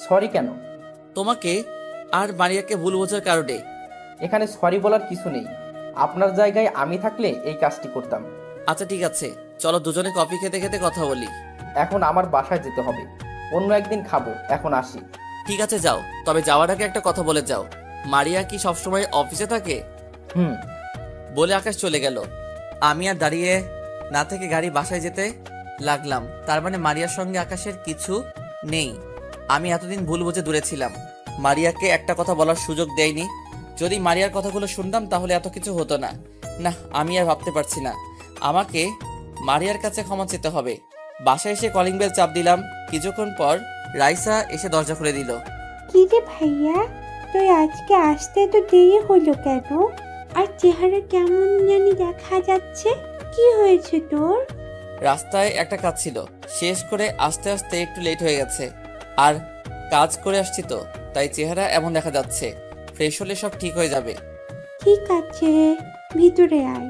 সরি কেন? তোমাকে আর মারিয়াকে ভুল বোঝার কারণে। এখানে সরি বলার কিছু নেই। আপনার জায়গায় আমি থাকলে এই কাজটি করতাম। আচ্ছা ঠিক আছে, চলো দুজনে কফি খেতে খেতে কথা বলি। এখন আমার বাসায় যেতে হবে, অন্য একদিন খাবো। এখন আসি। ঠিক আছে যাও, তবে যাওয়ার আগে একটা কথা বলে যাও। মারিয়া কি সবসময় অফিসে থাকে? হুম। বলে আকাশ চলে গেল। আমি আর দাঁড়িয়ে না থেকে গাড়ি বাসায় যেতে লাগলাম। তার মানে মারিয়ার সঙ্গে আকাশের কিছু নেই। আমি এতদিন ভুল বুঝে দূরে ছিলাম, মারিয়াকে একটা কথা বলার সুযোগ দেয়নি। যদি মারিয়ার কথাগুলো শুনতাম তাহলে এত কিছু হতো না। না, আমি আর ভাবতে পারছি না। আমাকে মারিয়ার কাছে ক্ষমা চেতে হবে। বাসায় এসে কলিং বেল চাপ দিলাম। কিছুক্ষণ পর রাইসা এসে দরজা খুলে দিল। কি রে ভাইয়া, তুই আজকে আসতে তো দেরি হলো কেন? আর চেহারা কেমন জানি দেখা যাচ্ছে, কি হয়েছে তোর? রাস্তায় একটা কাজ ছিল, শেষ করে আস্তে আস্তে একটু লেট হয়ে গেছে। আর কাজ করে আসছি তো, তাই চেহারা এমন দেখা যাচ্ছে। ফ্রেশ হলে সব ঠিক হয়ে যাবে। ঠিক আছে, ভিতরে আয়।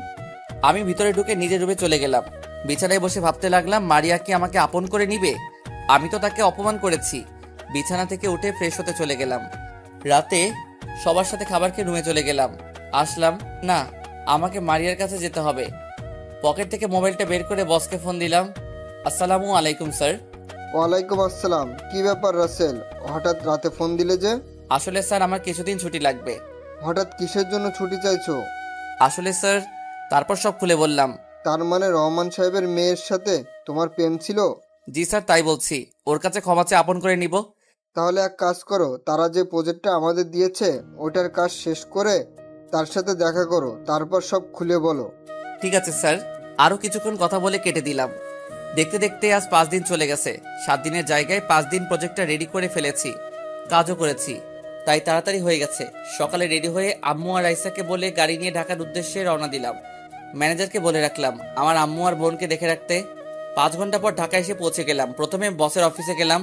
আমি ভিতরে ঢুকে নিজের রুমে চলে গেলাম। বিছানায় বসে ভাবতে লাগলাম, মারিয়া কি আমাকে আপন করে নিবে? আমি তো তাকে অপমান করেছি। বিছানা থেকে উঠে ফ্রেশ হতে চলে গেলাম। রাতে সবার সাথে খাবার খেয়ে রুমে চলে গেলাম। আসলাম না, আমাকে মারিয়ার কাছে যেতে হবে। পকেট থেকে মোবাইলটা বের করে বসকে ফোন দিলাম। আসসালামু আলাইকুম স্যার। ওয়ালাইকুম আসসালাম। কি ব্যাপার রাসেল, হঠাৎ রাতে ফোন দিলে যে? আসলে স্যার আমার কিছুদিন ছুটি লাগবে। হঠাৎ কিসের জন্য ছুটি চাইছো? আসলে স্যার, তারপর সব খুলে বললাম। তার মানে রহমান সাহেবের মেয়ের সাথে তোমার প্রেম ছিল? জি স্যার, তাই বলছি। ওর কাছে ক্ষমা চেয়ে আপন করে নিব। তাহলে এক কাজ করো, তারা যে প্রজেক্টটা আমাদের দিয়েছে ওটার কাজ শেষ করে তার সাথে দেখা করো, তারপর সব খুলে বলো। ঠিক আছে স্যার। আরও কিছুক্ষণ কথা বলে কেটে দিলাম। দেখতে দেখতে আজ 5 দিন চলে গেছে। 7 দিনের জায়গায় 5 দিন প্রজেক্টটা রেডি করে ফেলেছি, কাজও করেছি, তাই তাড়াতাড়ি হয়ে গেছে। সকালে রেডি হয়ে আম্মু আর রাইসাকে বলে গাড়ি নিয়ে ঢাকার উদ্দেশ্যে রওনা দিলাম। ম্যানেজারকে বলে রাখলাম আমার আম্মু আর বোনকে দেখে রাখতে। 5 ঘন্টা পর ঢাকা এসে পৌঁছে গেলাম। প্রথমে বসের অফিসে গেলাম।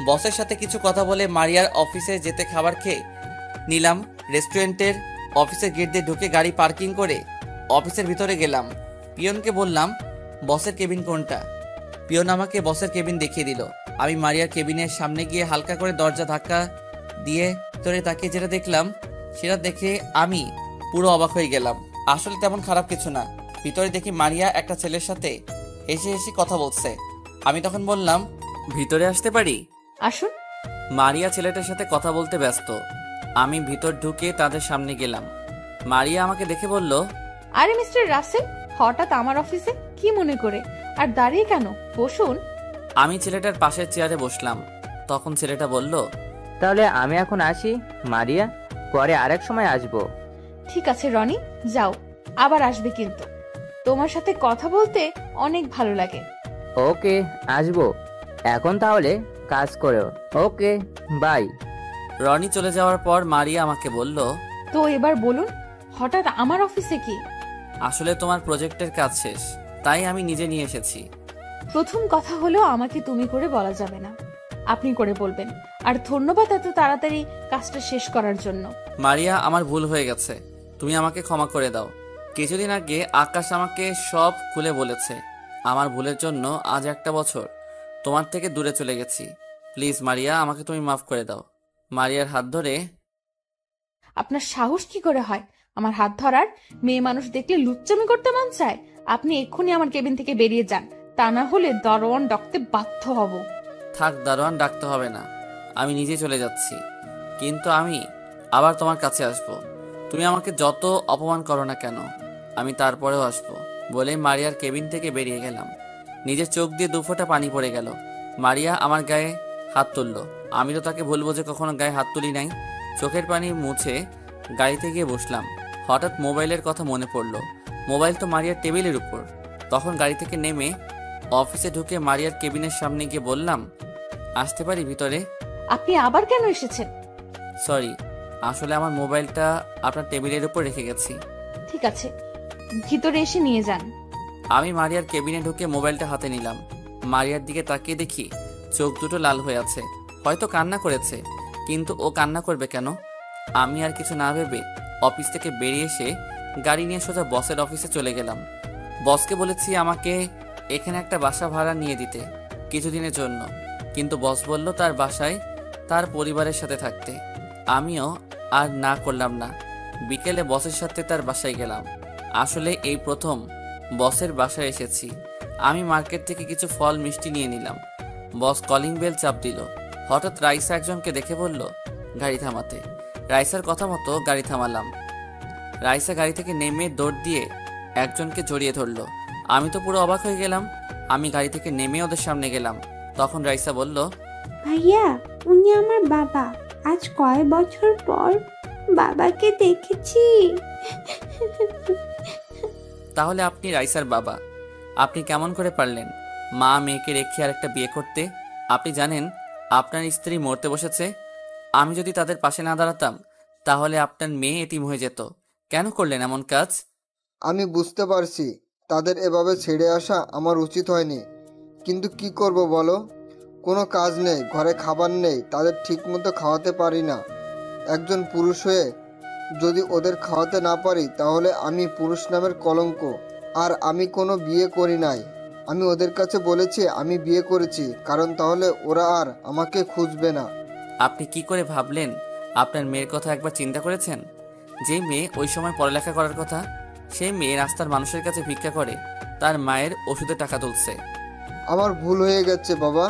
বসের সাথে কিছু কথা বলে মারিয়ার অফিসে যেতে খাবার খেয়ে নিলাম। রেস্টুরেন্টের অফিসের গেট দিয়ে ঢুকে গাড়ি পার্কিং করে অফিসের ভিতরে গেলাম। পিয়নকে বললাম বসের কেবিন কোনটা। পিয়ন আমাকে বসের কেবিন দেখিয়ে দিল। আমি মারিয়ার কেবিনের সামনে গিয়ে হালকা করে দরজা ধাক্কা দিয়ে ভিতরে তাকিয়ে যেটা দেখলাম সেটা দেখে আমি পুরো অবাক হয়ে গেলাম। আসলে তেমন খারাপ কিছু না। ভিতরে দেখি মারিয়া একটা ছেলের সাথে হেসে হেসে কথা বলছে। আমি তখন বললাম ভিতরে আসতে পারি? আসুন। মারিয়া ছেলেটার সাথে কথা বলতে ব্যস্ত। আমি ভিতর ঢুকে তাদের সামনে গেলাম। মারিয়া আমাকে দেখে বলল, আরে মিস্টার রাসেল, হঠাৎ আমার অফিসে কি মনে করে? আর দাঁড়িয়ে কেন? বসুন। আমি ছেলেটার পাশের চেয়ারে বসলাম। তখন ছেলেটা বলল, তাহলে আমি এখন আসি মারিয়া, পরে আরেক সময় আসবো। ঠিক আছে রনি, যাও, আবার আসবে কিন্তু। তোমার সাথে কথা বলতে অনেক ভালো লাগে। ওকে, আসবো। এখন তাহলে কাজ করো। ওকে, বাই। রনি চলে যাওয়ার পর মারিয়া আমাকে বলল, তো এবার বলুন, হঠাৎ আমার অফিসে কি? আসলে তোমার প্রজেক্টের কাজ শেষ, তাই আমি নিজে নিয়ে এসেছি। প্রথম কথা হলো আমাকে তুমি করে বলা যাবে না, আপনি করে বলবেন। আর ধন্যবাদ এত তাড়াতাড়ি কাজটা শেষ করার জন্য। মারিয়া, আমার ভুল হয়ে গেছে, তুমি আমাকে ক্ষমা করে দাও। কিছুদিন আগে আকাশ আমাকে সব খুলে বলেছে। আমার ভুলের জন্য আজ 1 বছর তোমার থেকে দূরে চলে গেছি। প্লিজ মারিয়া, আমাকে তুমি মাফ করে দাও। মারিয়ার হাত ধরে, আপনার সাহস কি করে হয় আমার হাত ধরার? মেয়ে মানুষ দেখলে লুচ্চামি করতে মন চায়? আপনি এক্ষুনি আমার কেবিন থেকে বেরিয়ে যান, তা না হলে দারোয়ান ডাকতে বাধ্য হব। থাক, দারোয়ান ডাকতে হবে না, আমি নিজে চলে যাচ্ছি। কিন্তু আমি আবার তোমার কাছে আসব। তুমি আমাকে যত অপমান করো না কেন, আমি তারপরেও আসবো। বলে মারিয়ার কেবিন থেকে বেরিয়ে গেলাম। নিজের চোখ দিয়ে 2 ফোঁটা পানি পড়ে গেল। মারিয়া আমার গায়ে হাত তুলল। আমি তো তাকে বলবো যে কখনো গায়ে হাত তুলি নাই। চোখের পানি মুছে গাড়িতে গিয়ে বসলাম। হঠাৎ মোবাইলের কথা মনে পড়লো। মোবাইল তো মারিয়ার টেবিলের উপর। তখন গাড়ি থেকে নেমে অফিসে ঢুকে মারিয়ার কেবিনের সামনে গিয়ে বললাম, আসতে পারি ভিতরে? আপনি আবার কেন এসেছেন? সরি, আসলে আমার মোবাইলটা আপনার টেবিলের উপর রেখে গেছি। ঠিক আছে, ভিতরে এসে নিয়ে যান। আমি মারিয়ার কেবিনে ঢুকে মোবাইলটা হাতে নিলাম। মারিয়ার দিকে তাকিয়ে দেখি চোখ দুটো লাল হয়ে আছে। হয়তো কান্না করেছে, কিন্তু ও কান্না করবে কেন? আমি আর কিছু না ভেবে অফিস থেকে বেরিয়ে এসে গাড়ি নিয়ে সোজা বসের অফিসে চলে গেলাম। বসকে বলেছি আমাকে এখানে একটা বাসা ভাড়া নিয়ে দিতে কিছুদিনের জন্য, কিন্তু বস বলল তার বাসায় তার পরিবারের সাথে থাকতে। আমিও আর না করলাম না। বিকেলে বসের সাথে তার বাসায় গেলাম। আসলে এই প্রথম বসের বাসায় এসেছি। আমি মার্কেট থেকে কিছু ফল মিষ্টি নিয়ে নিলাম। বস কলিং বেল চাপ দিল। হঠাৎ রাইসা একজনকে দেখে বলল গাড়ি থামাতে। রাইসার কথা মতো গাড়ি থামালাম। রাইসা গাড়ি থেকে নেমে দৌড় দিয়ে একজনকে জড়িয়ে ধরলো। আমি তো পুরো অবাক হয়ে গেলাম। আমি গাড়ি থেকে নেমে ওদের সামনে গেলাম। তখন রাইসা বলল, ভাইয়া, উনি আমার বাবা। আজ কয় বছর পর বাবাকে দেখেছি। তাহলে আপনি রাইসার বাবা? আপনি কেমন করে পারলেন মা মেয়েকে রেখে আর একটা বিয়ে করতে? আপনি জানেন আপনার স্ত্রী মরতে বসেছে। আমি যদি তাদের পাশে না দাঁড়াতাম তাহলে আপনার মেয়ে এতিম হয়ে যেত। কেন করলেন এমন কাজ? আমি বুঝতে পারছি তাদের এভাবে ছেড়ে আসা আমার উচিত হয়নি, কিন্তু কি করব বলো? কোনো কাজ নেই, ঘরে খাবার নেই, তাদের ঠিকমতো খাওয়াতে পারি না। একজন পুরুষ হয়ে যদি ওদের খাওয়াতে না পারি তাহলে আমি পুরুষ নামের কলঙ্ক। আর আমি কোনো বিয়ে করি নাই। আমি ওদের কাছে বলেছি আমি বিয়ে করেছি, কারণ তাহলে ওরা আর আমাকে খুঁজবে না। আপনি কি করে ভাবলেন? আপনার মেয়ের কথা একবার চিন্তা করেছেন? যে মেয়ে ওই সময় পড়ালেখা করার কথা, সেই মেয়ে রাস্তার মানুষের কাছে ভিক্ষা করে তার মায়ের ওষুধে টাকা তুলছে। আমার ভুল হয়ে গেছে বাবা।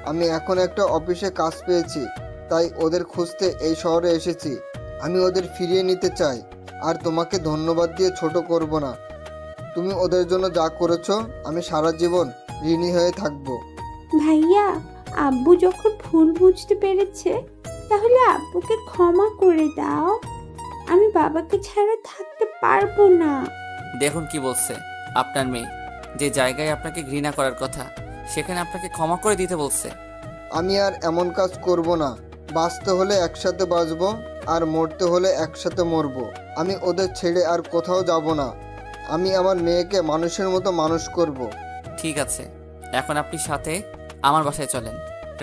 আমি এখন একটা অফিসে কাজ পেয়েছি, তাই ওদের খুঁজতে এই শহরে এসেছি। আমি ওদের ফিরিয়ে নিতে চাই, আর তোমাকে ধন্যবাদ দিয়ে ছোট করব না। তুমি ওদের জন্য যা করেছো আমি সারা জীবন ঋণী হয়ে থাকবো। ভাইয়া, আব্বু যখন ভুল বুঝতে পেরেছে তাহলে আব্বুকে ক্ষমা করে দাও। আমি বাবাকে ছাড়া থাকতে পারবো না। দেখুন কি বলছে আপনার মেয়ে। যে জায়গায় আপনাকে ঘৃণা করার কথা সেখানে আপনাকে ক্ষমা করে দিতে বলছে। আমি আর এমন কাজ করব না। বাঁচতে হলে একসাথে বাঁচবো, আর মরতে হলে একসাথে মরবো। আমি ওদের ছেড়ে আর কোথাও যাব না। আমি আমার মেয়েকে মানুষের মতো মানুষ করব। ঠিক আছে, এখন আপনি সাথে আমার বাসায় চলেন।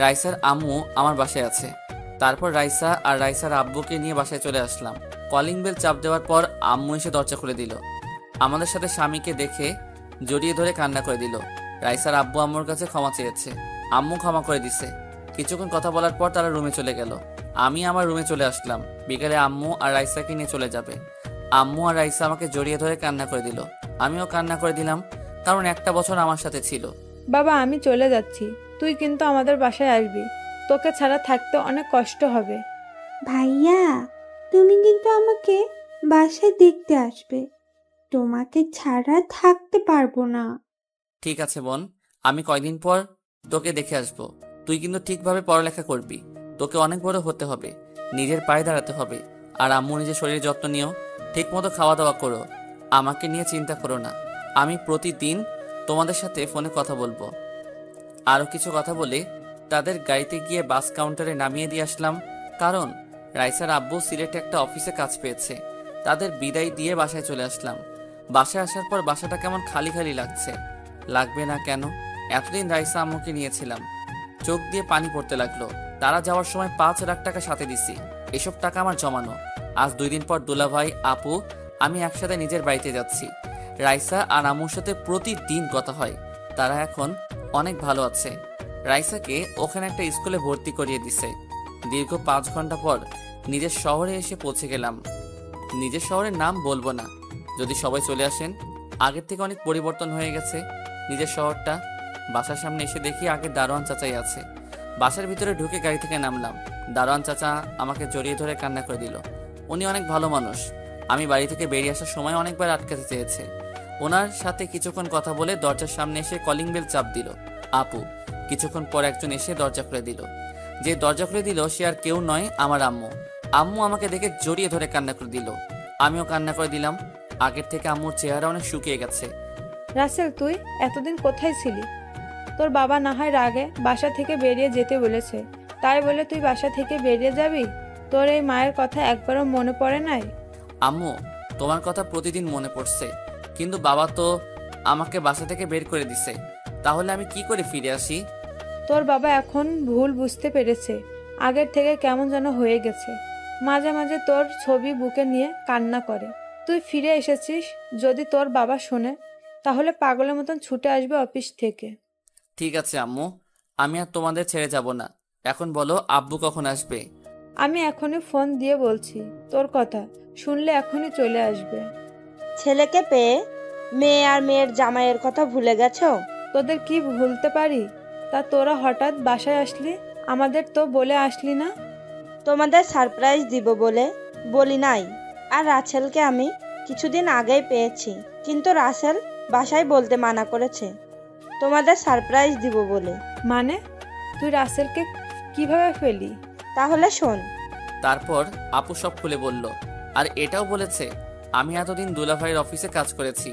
রাইসার আম্মু আমার বাসায় আছে। তারপর রাইসা আর রাইসার আব্বুকে নিয়ে বাসায় চলে আসলাম। কলিং বেল চাপ দেওয়ার পর আম্মু এসে দরজা খুলে দিল। আমাদের সাথে স্বামীকে দেখে জড়িয়ে ধরে কান্না করে দিল। রাইসার আব্বু আম্মুর কাছে ক্ষমা চেয়েছে, আম্মু ক্ষমা করে দিছে। কিছুক্ষণ কথা বলার পর তারা রুমে চলে গেল। আমি আমার রুমে চলে আসলাম। বিকেলে আম্মু আর রাইসাকে নিয়ে চলে যাবে। আম্মু আর রাইসা আমাকে জড়িয়ে ধরে কান্না করে দিল। আমিও কান্না করে দিলাম, কারণ একটা বছর আমার সাথে ছিল। বাবা, আমি চলে যাচ্ছি, তুই কিন্তু আমাদের বাসায় আসবি। তোকে ছাড়া থাকতে অনেক কষ্ট হবে। ভাইয়া, তুমি কিন্তু আমাকে বাসায় দেখতে আসবে। তোমাকে ছাড়া থাকতে পারবো না। ঠিক আছে বোন, আমি কয়দিন পর তোকে দেখে আসবো। তুই কিন্তু ঠিকভাবে পড়ালেখা করবি। তোকে অনেক বড় হতে হবে, নিজের পায়ে দাঁড়াতে হবে। আর আম্মু, নিজের শরীরের যত্ন নিও, ঠিক মতো খাওয়া দাওয়া করো। আমাকে নিয়ে চিন্তা করো না। আমি প্রতিদিন তোমাদের সাথে ফোনে কথা বলবো। আরও কিছু কথা বলে তাদের গাড়িতে গিয়ে বাস কাউন্টারে নামিয়ে দিয়ে আসলাম, কারণ রাইসার আব্বু সিলেটে একটা অফিসে কাজ পেয়েছে। তাদের বিদায় দিয়ে বাসায় চলে আসলাম। বাসায় আসার পর বাসাটা কেমন খালি খালি লাগছে। লাগবে না কেন? এতদিন রাইসা আম্মুকে নিয়েছিলাম। চোখ দিয়ে পানি পড়তে লাগলো। তারা যাওয়ার সময় 5 লাখ টাকা সাথে দিছি। এসব টাকা আমার জমানো। আজ 2 দিন পর দুলাভাই, আপু, আমি একসাথে নিজের বাড়িতে যাচ্ছি। রাইসা আর আম্মুর সাথে প্রতিদিন কথা হয়। তারা এখন অনেক ভালো আছে। রাইসাকে ওখানে একটা স্কুলে ভর্তি করিয়ে দিছে। দীর্ঘ 5 ঘন্টা পর নিজের শহরে এসে পৌঁছে গেলাম। নিজের শহরের নাম বলবো না, যদি সবাই চলে আসেন। আগের থেকে অনেক পরিবর্তন হয়ে গেছে নিজের শহরটা। বাসার সামনে এসে দেখি আগে দারোয়ান চাচাই আছে। বাসার ভিতরে ঢুকে গাড়ি থেকে নামলাম। দারোয়ান চাচা আমাকে জড়িয়ে ধরে কান্না করে দিল। উনি অনেক ভালো মানুষ। আমি বাড়ি থেকে বেরিয়ে আসার সময় অনেকবার আটকাতে চেয়েছে। ওনার সাথে কিছুক্ষণ কথা বলে দরজার সামনে এসে কলিং বেল চাপ দিল আপু। কিছুক্ষণ পর একজন এসে দরজা খুলে দিল। যে দরজা খুলে দিল সে আর কেউ নয়, আমার আম্মু। আম্মু আমাকে দেখে জড়িয়ে ধরে কান্না করে দিল। আমিও কান্না করে দিলাম। আগের থেকে আম্মুর চেহারা অনেক শুকিয়ে গেছে। রাসেল, তুই এতদিন কোথায় ছিলি? তোর বাবা না হয় রাগে বাসা থেকে বেরিয়ে যেতে বলেছে, তাই বলে তুই বাসা থেকে বেরিয়ে যাবি? তোর এই মায়ের কথা একবারও মনে পড়ে নাই? আম্মু, তোমার কথা প্রতিদিন মনে পড়ছে, কিন্তু বাবা তো আমাকে বাসা থেকে বের করে দিছে। তাহলে আমি কি করে ফিরে আসি? তোর বাবা এখন ভুল বুঝতে পেরেছে। আগের থেকে কেমন যেন হয়ে গেছে। মাঝে মাঝে তোর ছবি বুকে নিয়ে কান্না করে। তুই ফিরে এসেছিস, যদি তোর বাবা শোনে তাহলে পাগলের মতন ছুটে আসবে অফিস থেকে। ঠিক আছে আম্মু, আমি আর তোমাদের ছেড়ে যাব না। এখন বলো, আব্বু কখন আসবে? আমি এখনই ফোন দিয়ে বলছি, তোর কথা শুনলে এখনই চলে আসবে। ছেলেকে পেয়ে মেয়ে আর মেয়ের জামাইয়ের কথা ভুলে গেছো? তোদের কি ভুলতে পারি? তা তোরা হঠাৎ বাসায় আসলি, আমাদের তো বলে আসলি না। তোমাদের সারপ্রাইজ দিব বলে বলি নাই। আর রাসেলকে আমি কিছুদিন আগেই পেয়েছি, কিন্তু রাসেল বাসায় বলতে মানা করেছে তোমাদের সারপ্রাইজ দিব বলে। মানে তুই রাসেলকে কিভাবে ফেলি? তাহলে শোন। তারপর আপু সব খুলে বলল। আর এটাও বলেছে আমি এতদিন দুলাভাইয়ের অফিসে কাজ করেছি।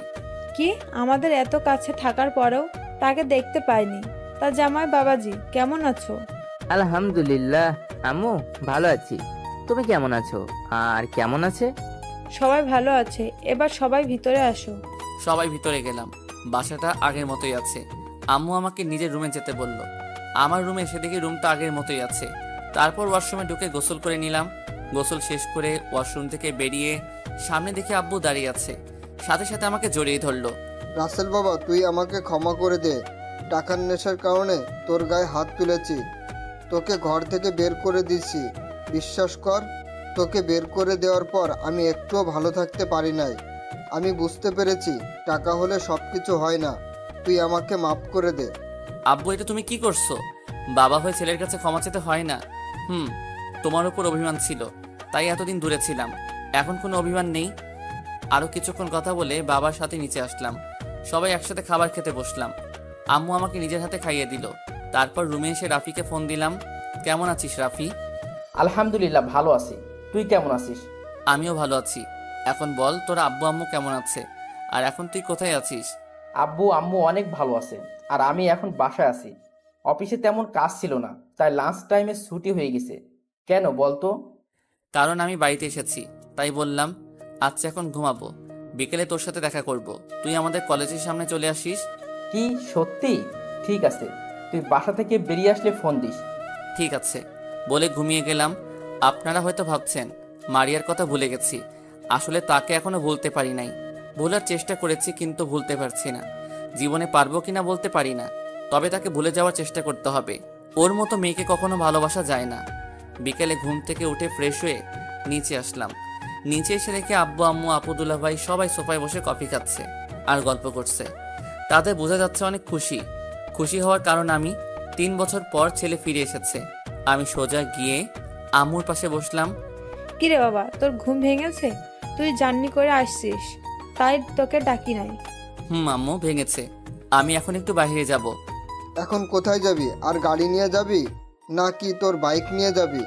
কি, আমাদের এত কাছে থাকার পরেও তাকে দেখতে পাইনি? তা জামাই বাবাজি কেমন আছো? আলহামদুলিল্লাহ আম্মু, ভালো আছি। তুমি কেমন আছো? আর কেমন আছে? সবাই ভালো আছে। এবার সবাই ভিতরে আসো। সবাই ভিতরে গেলাম। বাসাটা আগের মতোই আছে। আম্মু আমাকে নিজের রুমে যেতে বলল। আমার রুমে এসে দেখি রুমটা আগের মতোই আছে। তারপর ওয়াশরুমে ঢুকে গোসল করে নিলাম। গোসল শেষ করে ওয়াশরুম থেকে বেরিয়ে সামনে দেখে আব্বু দাঁড়িয়ে আছে। সাথে সাথে আমাকে জড়িয়ে ধরলো। রাসেল বাবা, তুই আমাকে ক্ষমা করে দে। টাকার নেশার কারণে তোর গায়ে হাত তুলেছি, তোকে ঘর থেকে বের করে দিয়েছি। বিশ্বাস কর, তোকে বের করে দেওয়ার পর আমি একটুও ভালো থাকতে পারি নাই। আমি বুঝতে পেরেছি টাকা হলে সব কিছু হয় না। তুই আমাকে মাফ করে দে। আব্বু, এটা তুমি কি করছো? বাবা হয়ে ছেলের কাছে ক্ষমা চেতে হয় না। তোমার উপর অভিমান ছিল, তাই এতদিন দূরে ছিলাম। এখন কোনো অভিমান নেই। আরো কিছুক্ষণ কথা বলে বাবার সাথে নিচে আসলাম। সবাই একসাথে খাবার খেতে বসলাম। আম্মু আমাকে নিজের হাতে খাইয়ে দিল। তারপর রুমে এসে রাফিকে ফোন দিলাম। কেমন আছিস রাফি? আলহামদুলিল্লাহ, ভালো আছি। তুই কেমন আছিস? আমিও ভালো আছি। এখন বল, তোর আব্বু আম্মু কেমন আছে? আর এখন তুই কোথায় আছিস? আব্বু আম্মু অনেক ভালো আছে। আর আমি এখন বাসায় আছি। অফিসে তেমন কাজ ছিল না, তাই লাঞ্চ টাইমে ছুটি হয়ে গেছে। কেন বলতো? কারণ আমি বাড়িতে এসেছি, তাই বললাম। আচ্ছা, এখন ঘুমাবো। বিকেলে তোর সাথে দেখা করব, তুই আমাদের কলেজের সামনে চলে আসিস। কি সত্যি? ঠিক আছে, তুই বাসা থেকে বেরিয়ে আসলে ফোন দিস। ঠিক আছে বলে ঘুমিয়ে গেলাম। আপনারা হয়তো ভাবছেন মারিয়ার কথা ভুলে গেছি, আসলে তাকে এখনো ভুলতে পারি নাই। ভুলার চেষ্টা করেছি কিন্তু ভুলতে পারছি না। জীবনে পারবো কিনা বলতে পারি না, তবে তাকে ভুলে যাওয়ার চেষ্টা করতে হবে। ওর মতো মেয়েকে কখনো ভালোবাসা যায় না। বিকেলে ঘুম থেকে উঠে ফ্রেশ হয়ে নিচে আসলাম। নিচে এসে দেখে আব্বু আম্মু আপুদুল্লাহ ভাই সবাই সোফায় বসে কফি খাচ্ছে আর গল্প করছে। তাদের বোঝা যাচ্ছে অনেক খুশি হওয়ার কারণ আমি 3 বছর পর ছেলে ফিরে এসেছে। আমি সোজা গিয়ে আম্মুর পাশে বসলাম। কিরে বাবা, তোর ঘুম ভেঙেছে? তুই জার্নি করে আসছিস, তাই তোকে ডাকি নাই। আম্মু ভেঙেছে। আমি এখন একটু বাইরে যাব। এখন কোথায় যাবি? আর গাড়ি নিয়ে যাবি নাকি তোর বাইক নিয়ে যাবি?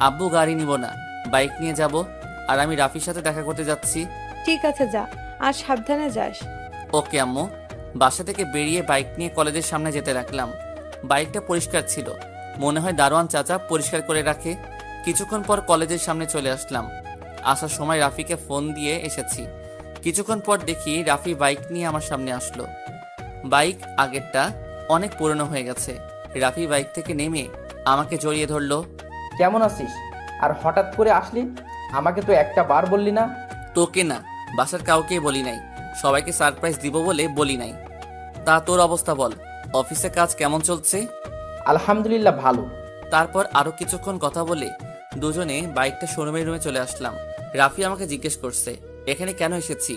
আব্বু গাড়ি নিব না, বাইক নিয়ে যাব। আর আমি রাফির সাথে দেখা করতে যাচ্ছি। ঠিক আছে যা, আর সাবধানে যাস। ওকে আম্মু। বাসা থেকে বেরিয়ে বাইক নিয়ে কলেজের সামনে যেতে লাগলাম। বাইকটা পরিষ্কার ছিল, মনে হয় দারোয়ান চাচা পরিষ্কার করে রাখে। কিছুক্ষণ পর কলেজের সামনে চলে আসলাম। আসার সময় রাফিকে ফোন দিয়ে এসেছি। কিছুক্ষণ পর দেখি রাফি বাইক নিয়ে আমার সামনে আসলো। বাইক আগেরটা অনেক পুরনো হয়ে গেছে। রাফি বাইক থেকে নেমে আমাকে জড়িয়ে ধরলো। কেমন আছিস? আর হঠাৎ করে আসলি? আমাকে তো একটা বার বললি না। তোকে না, বাসার কাউকেই বলি নাই। সবাইকে সারপ্রাইজ দিব বলে বলি নাই। তা তোর অবস্থা বল, অফিসে কাজ কেমন চলছে? আলহামদুলিল্লাহ ভালো। তারপর আরো কিছুক্ষণ কথা বলে দুজনে বাইকটা শোরুমের রুমে চলে আসলাম। রাফি আমাকে জিজ্ঞেস করছে এখানে কেন এসেছি।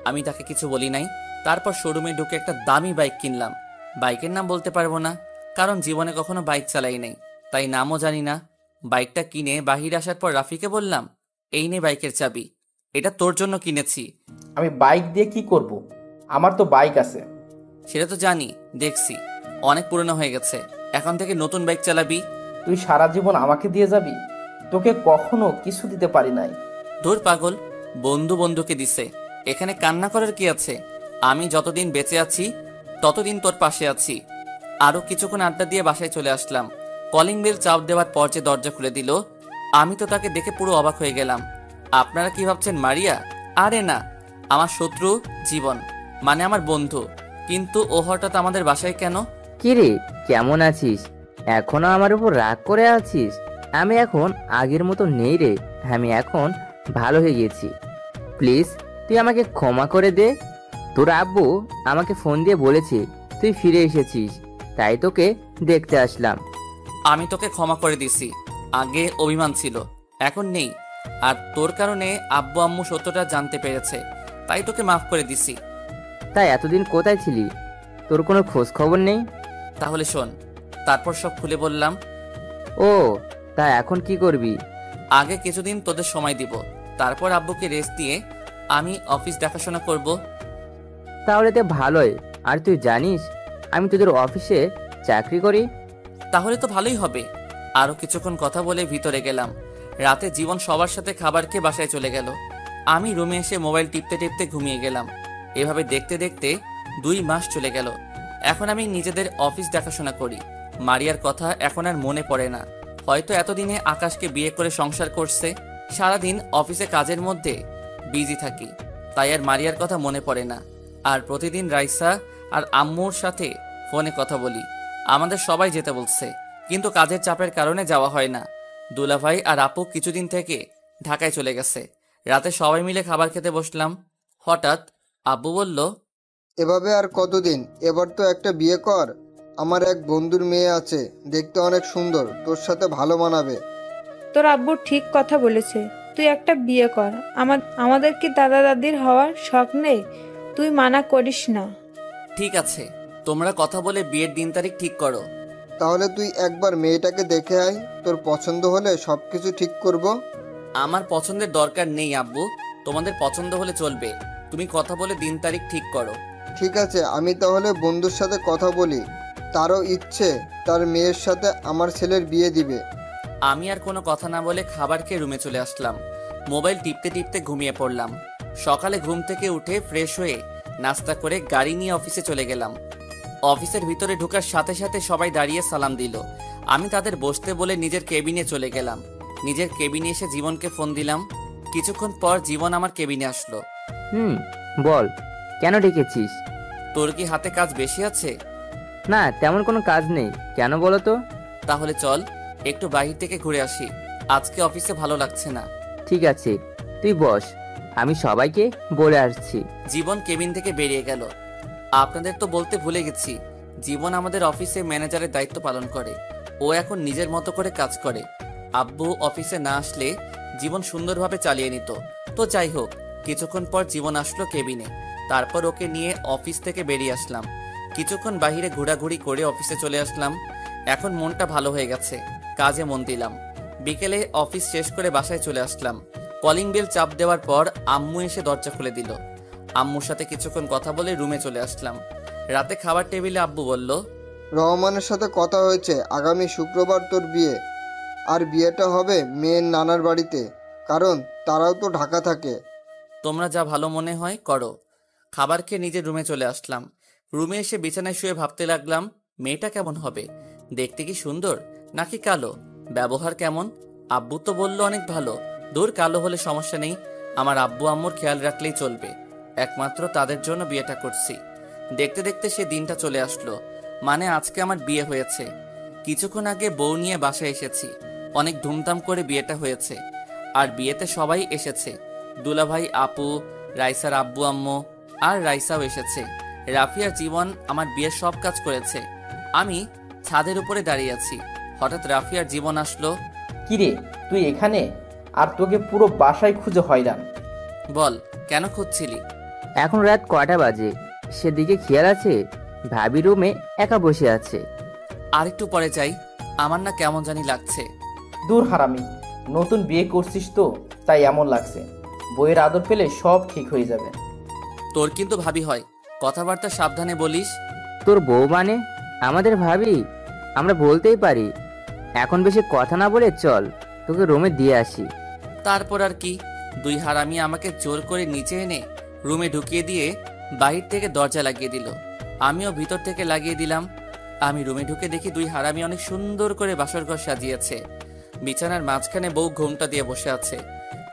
আমি তাকে কিছু বলি নাই। তারপর শোরুমে ঢুকে একটা দামি বাইক কিনলাম। বাইকের নাম বলতে পারবো না, কারণ জীবনে কখনো বাইক চালাই নাই, তাই নামও জানি না। বাইকটা কিনে বাহিরে আসার পর রাফিকে বললাম, এই নে বাইকের চাবি, এটা তোর জন্য কিনেছি। আমি বাইক দিয়ে কি করব? আমার তো বাইক আছে। সেটা তো জানি, দেখছি অনেক পুরনো হয়ে গেছে। এখন থেকে নতুন বাইক চালাবি। তুই সারা জীবন আমাকে দিয়ে যাবি? তোকে কখনো কিছু দিতে পারি নাই। দূর পাগল, বন্ধুকে দিছে। এখানে কান্না করার কি আছে? আমি যতদিন বেঁচে আছি ততদিন তোর পাশে আছি। আরো কিছুক্ষণ আড্ডা দিয়ে বাসায় চলে আসলাম। কলিং বেল চাপ দেওয়ার পর যে দরজা খুলে দিল, আমি তো তাকে দেখে পুরো অবাক হয়ে গেলাম। আপনারা কি ভাবছেন মারিয়া? আরে না, আমার শত্রু জীবন, মানে আমার বন্ধু। কিন্তু ও হঠাৎ আমাদের বাসায় কেন? কিরে, কেমন আছিস? এখনো আমার উপর রাগ করে আছিস? আমি এখন আগের মতো নেই রে। আমি এখন ভালো হয়ে গেছি। প্লিজ তুই আমাকে ক্ষমা করে দে। তোর আব্বু আমাকে ফোন দিয়ে বলেছে তুই ফিরে এসেছিস, তাই তোকে দেখতে আসলাম। আমি তোকে ক্ষমা করে দিছি। আগে অভিমান ছিল, এখন নেই। আর তোর কারণে আব্বু আম্মু সত্যটা জানতে পেরেছে, তাই তোকে মাফ করে দিছি। তাই এতদিন কোথায় ছিলি? তোর কোনো খোঁজ খবর নেই? তাহলে শোন, তারপর সব খুলে বললাম। ও, তা এখন কি করবি? আগে কিছুদিন তোদের সময় দিব, তারপর আব্বুকে রেস্ট দিয়ে আমি অফিস দেখাশোনা করব। তাহলে তো ভালোই। আর তুই জানিস আমি তোদের অফিসে চাকরি করি। তাহলে তো ভালোই হবে। আরো কিছুক্ষণ কথা বলে ভিতরে গেলাম। রাতে জীবন সবার সাথে খাবার খেয়ে বাসায় চলে গেল। আমি রুমে এসে মোবাইল টিপতে টিপতে ঘুমিয়ে গেলাম। এভাবে দেখতে দেখতে 2 মাস চলে গেল। এখন আমি নিজেদের অফিস দেখাশোনা করি। মারিয়ার কথা এখন আর মনে পড়ে না। হয়তো এতদিনে আকাশকে বিয়ে করে সংসার করছে। সারাদিন অফিসে কাজের মধ্যে বিজি থাকি, তাই আর মারিয়ার কথা মনে পড়ে না। আর প্রতিদিন রাইসা আর আম্মুর সাথে ফোনে কথা বলি। আমাদের সবাই যেতে বলছে, কিন্তু কাজের চাপের কারণে যাওয়া হয় না। দুলাভাই আর আপু কিছুদিন থেকে ঢাকায় চলে গেছে। রাতে সবাই মিলে খাবার খেতে বসলাম। হঠাৎ আব্বু বলল, এভাবে আর কতদিন? এবার তো একটা বিয়ে কর। আমার এক বন্ধুর মেয়ে আছে, দেখতে অনেক সুন্দর, তোর সাথে ভালো মানাবে। তোর আব্বু ঠিক কথা বলেছে, তুই একটা বিয়ে কর। আমাদের কি দাদা দাদির হওয়ার শখ নেই? তুই মানা করিস না। ঠিক আছে, তোমরা কথা বলে বিয়ের দিন তারিখ ঠিক করো। তাহলে তুই একবার মেয়েটাকে দেখে আয়, তোর পছন্দ হলে সবকিছু ঠিক করব। আমার পছন্দের দরকার নেই আব্বু, তোমাদের পছন্দ হলে চলবে। তুমি কথা বলে দিন তারিখ ঠিক করো। ঠিক আছে, আমি তাহলে বন্ধুর সাথে কথা বলি। তারও ইচ্ছে তার মেয়ের সাথে আমার ছেলের বিয়ে দিবে। আমি আর কোনো কথা না বলে খাবার খেয়ে রুমে চলে আসলাম। মোবাইল টিপতে টিপতে ঘুমিয়ে পড়লাম। সকালে ঘুম থেকে উঠে ফ্রেশ হয়ে নাস্তা করে গাড়ি নিয়ে অফিসে চলে গেলাম। অফিসের ভিতরে ঢোকার সাথে সাথে সবাই দাঁড়িয়ে সালাম দিল। আমি তাদের বসতে বলে নিজের কেবিনে চলে গেলাম। নিজের কেবিনে এসে জীবনকে ফোন দিলাম। কিছুক্ষণ পর জীবন আমার কেবিনে আসলো। বল, কেন ডেকেছিস? তোর কি হাতে কাজ বেশি আছে? না, তেমন কোনো কাজ নেই। কেন বলো তো? তাহলে চল একটু বাইরে থেকে ঘুরে আসি, আজকে অফিসে ভালো লাগছে না। ঠিক আছে, তুই বস, আমি সবাইকে বলে আসছি। জীবন কেবিন থেকে বেরিয়ে গেল। আপনাদের তো বলতে ভুলে গেছি, জীবন আমাদের অফিসে ম্যানেজারের দায়িত্ব পালন করে। ও এখন নিজের মতো করে কাজ করে। আব্বু অফিসে না আসলে জীবন সুন্দরভাবে চালিয়ে নিত। তো যাই হোক, কিছুক্ষণ পর জীবন আসলো কেবিনে। তারপর ওকে নিয়ে অফিস থেকে বেরিয়ে আসলাম। কিছুক্ষণ বাইরে ঘোরাঘুরি করে অফিসে চলে আসলাম। এখন মনটা ভালো হয়ে গেছে, কাজে মন দিলাম। বিকেলে অফিস শেষ করে বাসায় চলে আসলাম। কলিং বেল চাপ দেওয়ার পর আম্মু এসে দরজা খুলে দিল। আম্মুর সাথে কিছুক্ষণ কথা বলে রুমে চলে আসলাম। রাতে খাবার টেবিলে আব্বু বলল, রহমানের সাথে কথা হয়েছে, আগামী শুক্রবার তোর বিয়ে। আর বিয়েটা হবে মেয়ের নানার বাড়িতে, কারণ তারাও তো ঢাকা থাকে। তোমরা যা ভালো মনে হয় করো। খাবার খেয়ে নিজের রুমে চলে আসলাম। রুমে এসে বিছানায় শুয়ে ভাবতে লাগলাম, মেয়েটা কেমন হবে? দেখতে কি সুন্দর নাকি কালো? ব্যবহার কেমন? আব্বু তো বলল অনেক ভালো। দূর, কালো হলে সমস্যা নেই, আমার আব্বু আম্মুর খেয়াল রাখলেই চলবে। একমাত্র তাদের জন্য বিয়েটা করছি। দেখতে দেখতে সে দিনটা চলে আসলো, মানে আজকে আমার বিয়ে হয়েছে। কিছুক্ষণ আগে বউ নিয়ে বাসায় এসেছি। অনেক ধুমধাম করে বিয়েটা হয়েছে। আর বিয়েতে সবাই এসেছে, দুলাভাই, আপু, রাইসার আব্বু আম্মু, আর রাইসাও এসেছে। রাফিয়ার জীবন আমার বিয়ের সব কাজ করেছে। আমি ছাদের উপরে দাঁড়িয়ে আছি, হঠাৎ রাফিয়ার জীবন আসলো। কিরে, তুই এখানে? আর তোকে পুরো বাসায় খুঁজে হয়রান। বল, কেন খুঁজছিলি? এখন রাত কয়টা বাজে সেদিকে খেয়াল আছে? ভাবি রুমে একা বসে আছে। আরেকটু পরে যাই, আমার না কেমন জানি লাগছে। দূর হারামি, নতুন বিয়ে করছিস তো তাই এমন লাগছে। বইয়ের আদর পেলে সব ঠিক হয়ে যাবে। তোর কিন্তু ভাবি হয়, কথাবার্তা সাবধানে বলিস। তোর বউ মানে? আমাদের ভাবি, আমরা বলতেই পারি। এখন বেশি কথা না বলে চল, তোকে রুমে দিয়ে আসি। তারপর আর কি, দুই হারামি আমাকে জোর করে নিচে এনে রুমে ঢুকিয়ে দিয়ে বাহির থেকে দরজা লাগিয়ে দিল। আমিও ভিতর থেকে লাগিয়ে দিলাম। আমি রুমে ঢুকে দেখি দুই হারামি অনেক সুন্দর করে বাসর ঘর সাজিয়েছে। বিছানার মাঝখানে বউ ঘোমটা দিয়ে বসে আছে।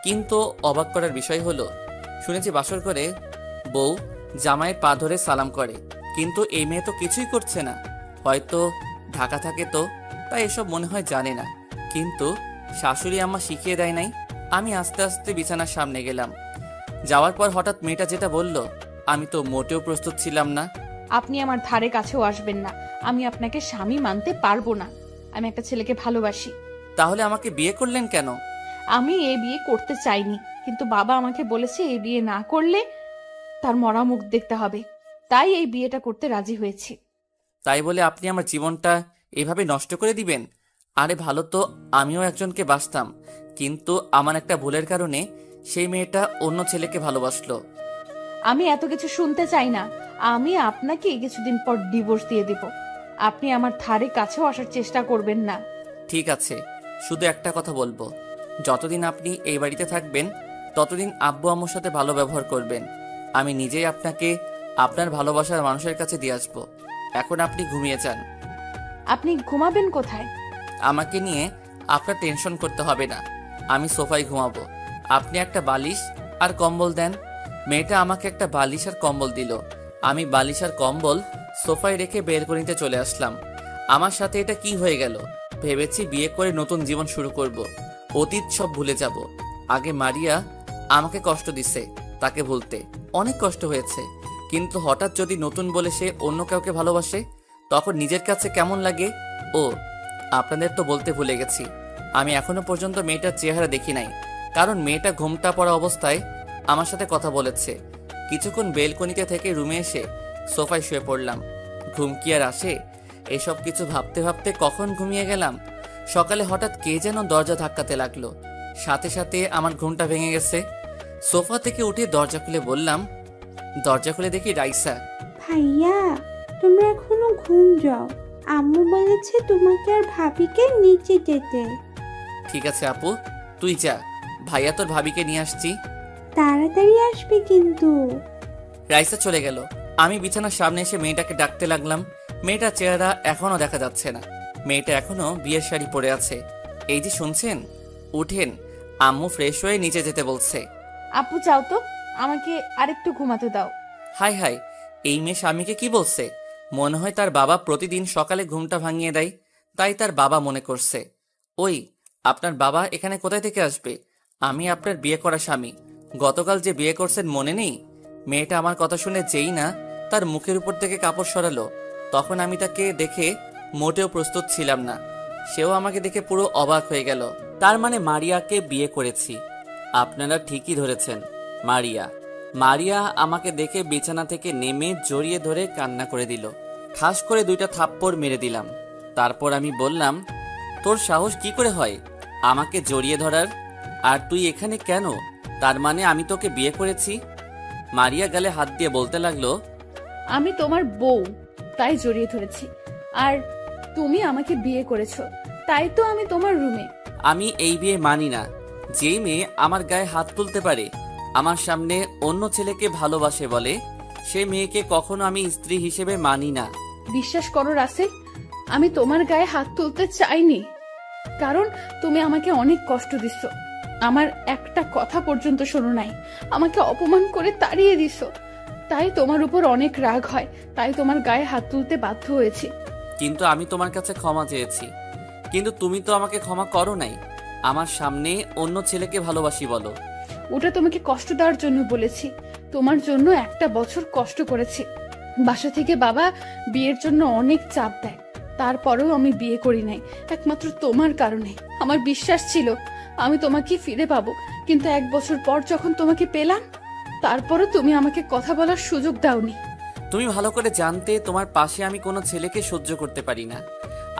কিন্তু অবাক করার বিষয় হলো, শুনেছি বাসর করে বউ জামাইয়ের পা ধরে সালাম করে, কিন্তু এই মেয়ে তো কিছুই করছে না। হয়তো ঢাকা থাকে তো, তাই এসব মনে হয় জানে না। কিন্তু শাশুড়ি আম্মা শিখিয়ে দেয় নাই। আমি আস্তে আস্তে বিছানার সামনে গেলাম। যাওয়ার পর হঠাৎ মেয়েটা যেটা বলল, আমি তো মোটেও প্রস্তুত ছিলাম না। আপনি আমার ধারে কাছেও আসবেন না, আমি আপনাকে স্বামী মানতে পারবো না। আমি একটা ছেলেকে ভালোবাসি। তাহলে আমাকে বিয়ে করলেন কেন? আমি এই বিয়ে করতে চাইনি, কিন্তু বাবা আমাকে বলেছে এই বিয়ে না করলে তার মরা মুখ দেখতে হবে, তাই এই বিয়েটা করতে রাজি হয়েছি। তাই বলে আপনি আমার জীবনটা এভাবে নষ্ট করে দিবেন? আরে ভালো তো আমিও একজনকে বাসতাম, কিন্তু আমার একটা ভুলের কারণে সেই মেয়েটা অন্য ছেলেকে ভালোবাসলো। আমি এত কিছু শুনতে চাই না। আমি আপনাকে কিছুদিন পর ডিভোর্স দিয়ে দেব। আপনি আমার ধারে কাছেও আসার চেষ্টা করবেন না। ঠিক আছে, শুধু একটা কথা বলবো, যতদিন আপনি এই বাড়িতে থাকবেন ততদিন আব্বু আম্মুর সাথে ভালো ব্যবহার করবেন। আমি নিজেই আপনাকে আপনার ভালোবাসার মানুষের কাছে দিয়ে আসবো। এখন আপনি ঘুমিয়ে যান। আপনি ঘুমাবেন কোথায়? আমাকে নিয়ে আপনার টেনশন করতে হবে না, আমি সোফায় ঘুমাবো। আপনি একটা বালিশ আর কম্বল দেন। মেয়েটা আমাকে একটা বালিশ আর কম্বল দিল। আমি বালিশ আর কম্বল সোফায় রেখে বেলকনিতে চলে আসলাম। আমার সাথে এটা কি হয়ে গেল? ভেবেছি বিয়ে করে নতুন জীবন শুরু করব, অতীত সব ভুলে যাব। আগে মারিয়া আমাকে কষ্ট দিছে, তাকে ভুলতে অনেক কষ্ট হয়েছে, কিন্তু হঠাৎ যদি নতুন বলে সে অন্য কাউকে ভালোবাসে, তখন নিজের কাছে কেমন লাগে। ও আপনাদের তো বলতে ভুলে গেছি, আমি এখনো পর্যন্ত মেয়েটার চেহারা দেখি নাই, কারণ মেয়েটা ঘুমটা পড়া অবস্থায় আমার সাথে কথা বলেছে। কিছুক্ষণ বেলকনিতে থেকে রুমে এসে সোফায় শুয়ে পড়লাম। ঘুম কি আর আসে? এসব কিছু ভাবতে ভাবতে কখন ঘুমিয়ে গেলাম। সকালে হঠাৎ কে যেন দরজা ধাক্কাতে লাগলো, সাথে সাথে আমার ঘুমটা ভেঙে গেছে। সোফা থেকে উঠে দরজা খুলে বললাম, দরজা খুলে দেখি রাইসা। ভাইয়া, তোমরা এখনো ঘুম যাও। আম্মু বলেছে তোমাকে আর ভাবিকে নিচে যেতে। ঠিক আছে আপু, তুই যা, ভাইয়া তোর ভাবিকে নিয়ে আসছি। তাড়াতাড়ি আসবে কিন্তু। রাইসা চলে গেল। আমি বিছানার সামনে এসে মেয়েটাকে ডাকতে লাগলাম। মেয়েটার চেহারা এখনো দেখা যাচ্ছে না। মেয়েটা এখনো বিয়ের শাড়ি পরে আছে। এই যে শুনছেন, উঠেন, আম্মু ফ্রেশ হয়ে নিচে যেতে বলছে। আপু যাও তো, আমাকে আরেকটু ঘুমাতে দাও। হাই হাই, এই মেয়ে স্বামীকে কি বলছে? মনে হয় তার বাবা প্রতিদিন সকালে ঘুমটা ভাঙিয়ে দেয়, তাই তার বাবা মনে করছে। ওই, আপনার বাবা এখানে কোথায় থেকে আসবে? আমি আপনার বিয়ে করা স্বামী। গতকাল যে বিয়ে করছেন মনে নেই? মেয়েটা আমার কথা শুনে যেই না তার মুখের উপর থেকে কাপড় সরালো, তখন আমি তাকে দেখে মোটেও প্রস্তুত ছিলাম না। সেও আমাকে দেখে পুরো অবাক হয়ে গেল। তার মানে মারিয়াকে বিয়ে করেছি। আপনারা ঠিকই ধরেছেন, মারিয়া। মারিয়া আমাকে দেখে বিছানা থেকে নেমে জড়িয়ে ধরে কান্না করে দিল। ঠাস করে 2টা থাপ্পড় মেরে দিলাম। তারপর আমি বললাম, তোর সাহস কি করে হয় আমাকে জড়িয়ে ধরার? আর তুই এখানে কেন? তার মানে আমি তোকে বিয়ে করেছি? মারিয়া গালে হাত দিয়ে বলতে লাগলো, আমি তোমার বউ, তাই জড়িয়ে ধরেছি। আর তুমি আমাকে বিয়ে করেছো, তাই তো আমি তোমার রুমে। আমি এই বিয়ে মানি না। যেই মেয়ে আমার গায়ে হাত তুলতে পারে, আমার সামনে অন্য ছেলেকে ভালোবাসে বলে, সে মেয়েকে কখনো আমি স্ত্রী হিসেবে মানি না। বিশ্বাস করো রাসেল, আমি তোমার গায়ে হাত তুলতে চাইনি, কারণ তুমি আমাকে অনেক কষ্ট দিচ্ছ। আমার একটা কথা পর্যন্ত শোনো নাই, আমাকে অপমান করে তাড়িয়ে দিছ। তাই তোমার উপর অনেক রাগ হয়, তাই তোমার গায়ে হাত তুলতে বাধ্য হয়েছি। কিন্তু আমি তোমার কাছে ক্ষমা চেয়েছি, কিন্তু তুমি তো আমাকে ক্ষমা করো নাই। আমার সামনে অন্য ছেলেকে ভালোবাসি বলো। ওটা তোমাকে কষ্ট দেওয়ার জন্য বলেছি। তোমার জন্য 1 বছর কষ্ট করেছি। বাসা থেকে বাবা বিয়ের জন্য অনেক চাপ দেয়, তারপরেও আমি বিয়ে করি নাই, একমাত্র তোমার কারণে। আমার বিশ্বাস ছিল আমি তোমাকে ফিরে পাবো, কিন্তু 1 বছর পর যখন তোমাকে পেলাম, তারপরও তুমি আমাকে কথা বলার সুযোগ দাওনি। তুমি ভালো করে জানতে তোমার পাশে আমি কোনো ছেলেকে সহ্য করতে পারি না।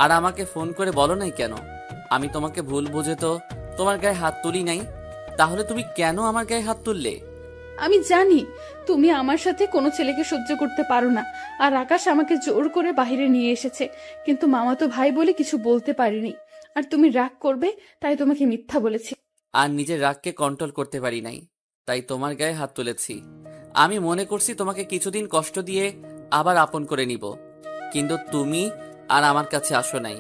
আর আমাকে ফোন করে বলো নাই কেন? আমি তোমাকে ভুল বুঝে তো তোমার গায়ে হাত তুলি নাই। তাহলে তুমি কেন আমার গায়ে হাত তুললে? আমি জানি তুমি আমার সাথে কোনো ছেলেকে সহ্য করতে পারো না, আর আকাশ আমাকে জোর করে বাইরে নিয়ে এসেছে, কিন্তু মামাতো ভাই বলে কিছু বলতে পারিনি। আর তুমি রাগ করবে তাই তোমাকে মিথ্যা বলেছি। আর নিজের রাগকে কন্ট্রোল করতে পারি নাই, তাই তোমার গায়ে হাত তুলেছি। আমি মনে করছি তোমাকে কিছুদিন কষ্ট দিয়ে আবার আপন করে নিব, কিন্তু তুমি আর আমার কাছে আসো নাই।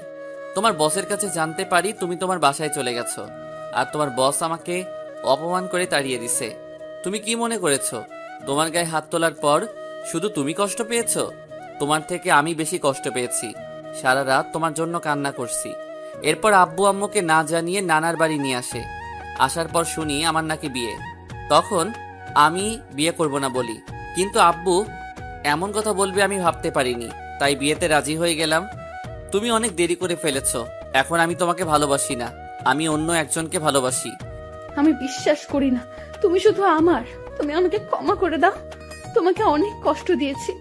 তোমার বসের কাছে জানতে পারি তুমি তোমার বাসায় চলে গেছো, আর তোমার বস আমাকে অপমান করে তাড়িয়ে দিছে। তুমি কি মনে করেছো তোমার গায়ে হাত তোলার পর শুধু তুমি কষ্ট পেয়েছো? তোমার থেকে আমি বেশি কষ্ট পেয়েছি। সারা রাত তোমার জন্য কান্না করছি। এরপর আব্বু আম্মুকে না জানিয়ে নানার বাড়ি নিয়ে আসে। আসার পর শুনি আমার নাকি বিয়ে। তখন আমি বিয়ে করব না বলি, কিন্তু আব্বু এমন কথা বলবে আমি ভাবতে পারিনি, তাই বিয়েতে রাজি হয়ে গেলাম। তুমি অনেক দেরি করে ফেলেছো। এখন আমি তোমাকে ভালোবাসি না, আমি অন্য একজনকে ভালোবাসি। আমি বিশ্বাস করি না তুমি শুধু আমার। তুমি আমাকে ক্ষমা করে দাও, তোমাকে অনেক কষ্ট দিয়েছি।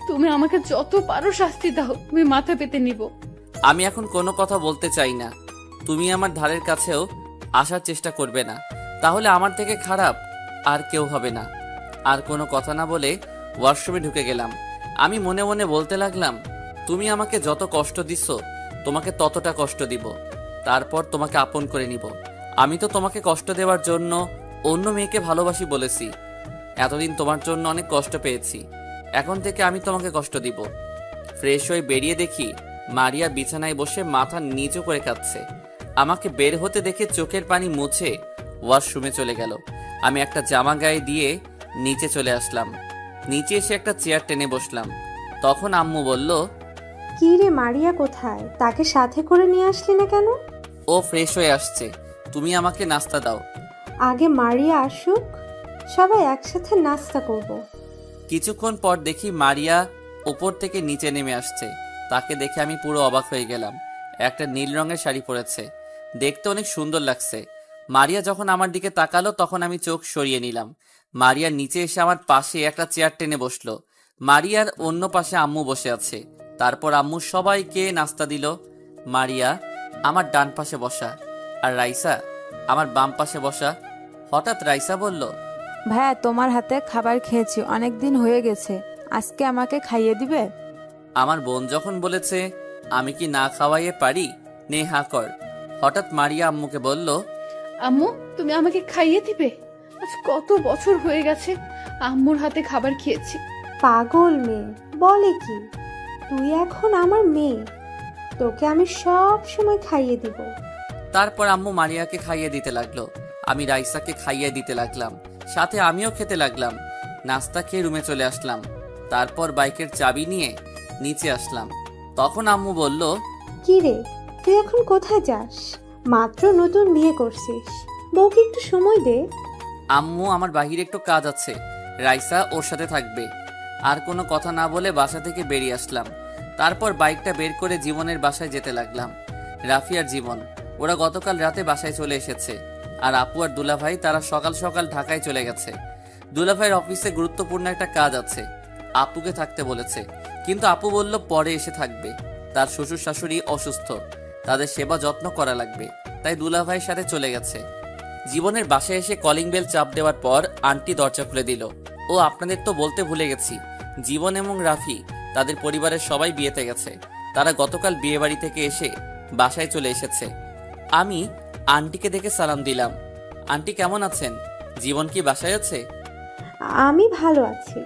তুমি আমাকে যত পারো শাস্তি দাও, তুমি মাথা পেতে নিব। আমি এখন কোনো কথা বলতে চাই না। তুমি আমার ধারের কাছেও আসার চেষ্টা করবে না, তাহলে আমার থেকে খারাপ আর কেউ হবে না। আর কোনো কথা না বলে ওয়াশরুমে ঢুকে গেলাম। আমি মনে মনে বলতে লাগলাম, তুমি আমাকে যত কষ্ট দিছো তোমাকে ততটা কষ্ট দিব, তারপর তোমাকে আপন করে নিব। আমি তো তোমাকে কষ্ট দেওয়ার জন্য অন্য মেয়েকে ভালোবাসি বলেছি। এতদিন তোমার জন্য অনেক কষ্ট পেয়েছি, এখন থেকে আমি তোমাকে কষ্ট দিব। ফ্রেশ হয়ে বেরিয়ে দেখি মারিয়া বিছানায় বসে মাথা নিচু করে কাঁদছে। আমাকে বের হতে দেখে চোখের পানি মুছে ওয়াশরুমে চলে গেল। আমি একটা জামা গায়ে দিয়ে নিচে চলে আসলাম। নিচে এসে একটা চেয়ার টেনে বসলাম। তখন আম্মু বলল, কি রে, মারিয়া কোথায়? তাকে সাথে করে নিয়ে আসলি না কেন? ও ফ্রেশ হয়ে আসছে, তুমি আমাকে নাস্তা দাও। আগে মারিয়া আসুক, সবাই একসাথে নাস্তা করব। কিছুক্ষণ পর দেখি মারিয়া উপর থেকে নিচে নেমে আসছে। তাকে দেখে আমি পুরো অবাক হয়ে গেলাম। একটা নীল রঙের শাড়ি পরেছে, দেখতে অনেক সুন্দর লাগছে। মারিয়া যখন আমার দিকে তাকালো তখন আমি চোখ সরিয়ে নিলাম। মারিয়া নিচে এসে আমার পাশে একটা চেয়ার টেনে বসলো। মারিয়ার অন্য পাশে আম্মু বসে আছে। তারপর আম্মু সবাইকে নাস্তা দিল। মারিয়া আমার ডান পাশে বসা, আর রাইসা আমার বাম পাশে বসা। হঠাৎ রাইসা বলল, ভাইয়া তোমার হাতে খাবার খেয়েছি, অনেক দিন হয়ে গেছে, আজকে আমাকে খাইয়ে দিবে? আমার বোন যখন বলেছে আমি কি না খাওয়াইয়ে পারি, নে হা কর। হঠাৎ মারিয়া আম্মুকে বলল, আম্মু তুমি আমাকে খাইয়ে দিবে? আজ কত বছর হয়ে গেছে আম্মুর হাতে খাবার খেয়েছি। পাগল মেয়ে, বলে কি? তুই এখন আমার মেয়ে, তোকে আমি সব সময় খাইয়ে দিব। তারপর আম্মু মারিয়াকে খাইয়ে দিতে লাগলো। আমি রাইসাকে খাইয়ে দিতে লাগলাম। সাথে আমিও খেতে লাগলাম। নাস্তা খেয়ে রুমে চলে আসলাম। তারপর বাইকের চাবি নিয়ে নিচে আসলাম। তখন আম্মু বলল, কি রে, তুই এখন কোথায় যাস? মাত্র নতুন বিয়ে করছিস, বউকে একটু সময় দে। আম্মু, আমার বাহিরে একটু কাজ আছে, রাইসা ওর সাথে থাকবে। আর কোনো কথা না বলে বাসা থেকে বেরিয়ে আসলাম। তারপর বাইকটা বের করে জীবনের বাসায় যেতে লাগলাম। রাফি আর জীবন ওরা গতকাল রাতে বাসায় চলে এসেছে। আর আপু আর দুলাভাই তারা সকাল সকাল ঢাকায় চলে গেছে। দুলাভাইয়ের অফিসে গুরুত্বপূর্ণ একটা কাজ আছে, আপুকে থাকতে বলেছে। কিন্তু আপু বলল পরে এসে থাকবে। তার শ্বশুর শাশুড়ি অসুস্থ, তাদের সেবা যত্ন করা লাগবে, তাই দুলাভাইয়ের সাথে চলে গেছে। জীবনের বাসায় এসে কলিং বেল চাপ দেওয়ার পর আন্টি দরজা খুলে দিল। ও আপনাদের তো বলতে ভুলে গেছি, জীবন এবং রাফি তাদের পরিবারের সবাই বিয়েতে গেছে। তারা গতকাল বিয়ে বাড়ি থেকে এসে বাসায় চলে এসেছে। আমি আন্টিকে দেখে সালাম দিলাম। আন্টি কেমন আছেন? জীবন কি বাসায় আছে? আমি ভালো আছি,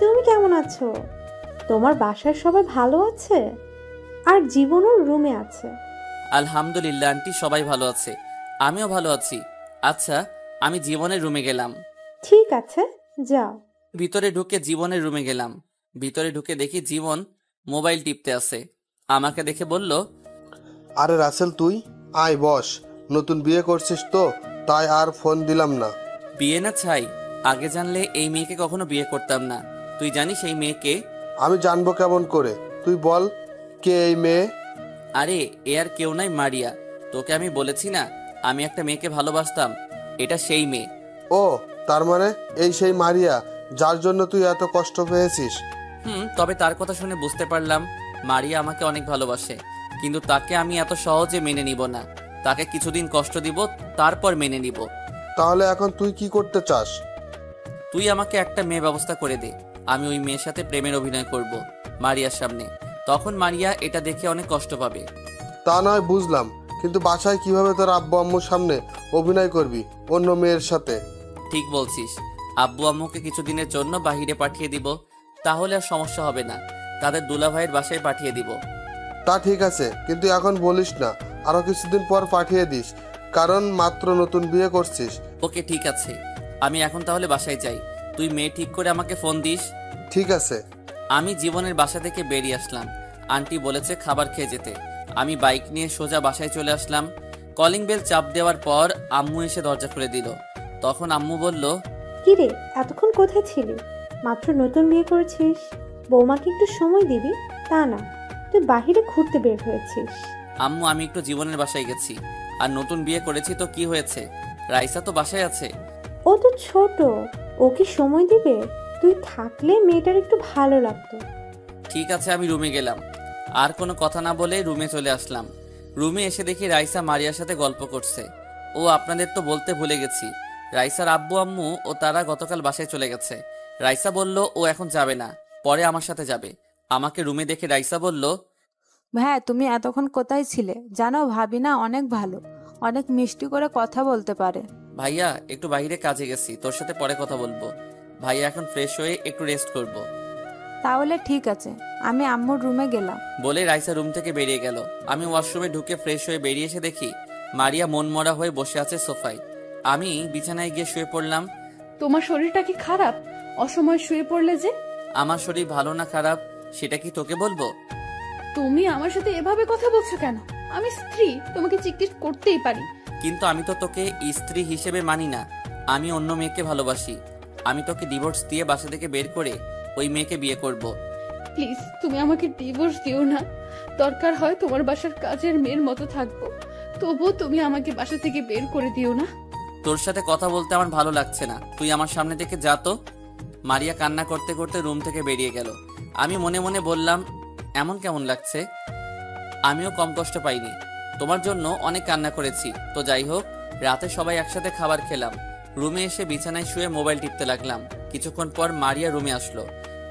তুমি কেমন আছো? তোমার বাসায় সবাই ভালো আছে? আর জীবনও রুমে আছে। আলহামদুলিল্লাহ আন্টি, সবাই ভালো আছে, আমিও ভালো আছি। আচ্ছা, আমি জীবনের রুমে গেলাম। ঠিক আছে, যাও। ভিতরে ঢুকে জীবনের রুমে গেলাম। ভিতরে ঢুকে দেখি জীবন মোবাইল টিপতে আছে। আমাকে দেখে বলল, আরে রাসেল, তুই আয় বস। নতুন বিয়ে করছিস তো, তাই আর ফোন দিলাম না। বিয়ে না ছাই, আগে জানলে এই মেয়েকে কখনো বিয়ে করতাম না। তুই জানিস এই মেয়েকে? আমি জানবো কেমন করে? তুই বল, কে এই মেয়ে? আরে এ আর কেউ নাই, মারিয়া। তোকে আমি বলেছি না আমি একটা মেয়েকে ভালোবাসতাম, এটা সেই মেয়ে। ও, তার মানে এই সেই মারিয়া যার জন্য তুই এত কষ্ট পেয়েছিস? তবে তার কথা শুনে বুঝতে পারলাম মারিয়া আমাকে অনেক ভালোবাসে, কিন্তু তাকে আমি এত সহজে মেনে নিব না। তাকে কিছুদিন কষ্ট দিব, তারপর মেনে নিব। তাহলে এখন তুই কি করতে চাস? তুই আমাকে একটা মেয়ে ব্যবস্থা করে দে, আমি ওই মেয়ের সাথে প্রেমের অভিনয় করব মারিয়ার সামনে। তখন মারিয়া এটা দেখে অনেক কষ্ট পাবে। তা নয় বুঝলাম, কিন্তু বাসায় কিভাবে তোর আব্বু আম্মুর সামনে অভিনয় করবি অন্য মেয়ের সাথে? ঠিক বলছিস, আব্বু আম্মুকে কিছুদিনের জন্য বাহিরে পাঠিয়ে দিব, তাহলে আর সমস্যা হবে না। তাদের দুলাভাইয়ের বাসায় পাঠিয়ে দিব। তা ঠিক আছে, কিন্তু এখন বলিস না, আরো কিছুদিন পর পাঠিয়ে দিস, কারণ মাত্র নতুন বিয়ে করছিস। ওকে ঠিক আছে, আমি এখন তাহলে বাসায় যাই। তুই মেয়ে ঠিক করে আমাকে ফোন দিস। ঠিক আছে। আমি জীবনের বাসা থেকে বেরিয়ে আসলাম। আন্টি বলেছে খাবার খেয়ে যেতে। আমি বাইক নিয়ে সোজা বাসায় চলে আসলাম। কলিং বেল চাপ দেওয়ার পর আম্মু এসে দরজা খুলে দিল। তখন আম্মু বলল, কি রে, এতক্ষণ কোথায় ছিলি? মাত্র নতুন বিয়ে করেছিস, বৌমাকে একটু সময় দিবি, তা না তুই বাহিরে ঘুরতে বের হয়েছিস। আম্মু, আমি একটু জীবনের বাসায় গেছি। আর নতুন বিয়ে করেছি তো কি হয়েছে, রাইসা তো বাসায় আছে। ও তো ছোট, ও কি সময় দিবে? তুই থাকলে মেয়েটার একটু ভালো লাগতো। ঠিক আছে, আমি রুমে গেলাম। আর কোনো কথা না বলে রুমে চলে আসলাম। রুমে এসে দেখি রাইসা মারিয়ার সাথে গল্প করছে। ও আপনাদের তো বলতে ভুলে গেছি, রাইসার আব্বু আম্মু ও তারা গতকাল বাসায় চলে গেছে। রাইসা বলল ও এখন যাবে না, পরে আমার সাথে যাবে। আমাকে রুমে দেখে রাইসা বলল, ভাইয়া তুমি এতক্ষণ কোথায় ছিলে? জানো ভাবি না অনেক ভালো, অনেক মিষ্টি করে কথা বলতে পারে। ভাইয়া একটু বাইরে কাজে গেছি, তোর সাথে পরে কথা বলবো। ভাইয়া এখন ফ্রেশ হয়ে একটু রেস্ট করব। তাহলে ঠিক আছে, আমি আম্মুর রুমে গেলাম। বলে রাইসা রুম থেকে বেরিয়ে গেল। আমি ওয়াশরুমে ঢুকে ফ্রেশ হয়ে বেরিয়ে এসে দেখি মারিয়া মনমরা হয়ে বসে আছে সোফায়। আমি বিছানায় গিয়ে শুয়ে পড়লাম। তোমার শরীরটা কি খারাপ? অসময়ে শুয়ে পড়লে যে? আমার শরীর ভালো না খারাপ সেটা কি তোকে বলবো? তুমি আমার সাথে এভাবে কথা বলছো কেন? আমি স্ত্রী, তোমাকে জিজ্ঞেস করতেই পারি। কিন্তু আমি তো তোকে স্ত্রী হিসেবে মানি না, আমি অন্য মেয়েকে ভালোবাসি। আমি তোকে ডিভোর্স দিয়ে বাসা থেকে বের করে ওই মেয়েকে বিয়ে করব। প্লিজ তুমি আমাকে ডিভোর্স দিও না। দরকার হয় তোমার বাসার কাজের মেয়ের মতো থাকবো, তবুও তুমি আমাকে বাসা থেকে বের করে দিও না। তোর সাথে কথা বলতে আমার ভালো লাগছে না, তুই আমার সামনে থেকে যা তো। মারিয়া কান্না করতে করতে রুম থেকে বেরিয়ে গেল। আমি মনে মনে বললাম, এমন কেমন লাগছে? আমিও কম কষ্ট পাইনি, তোমার জন্য অনেক কান্না করেছি। তো যাই হোক, রাতে সবাই একসাথে খাবার খেলাম। রুমে এসে বিছানায় শুয়ে মোবাইল টিপতে লাগলাম। কিছুক্ষণ পর মারিয়া রুমে আসলো।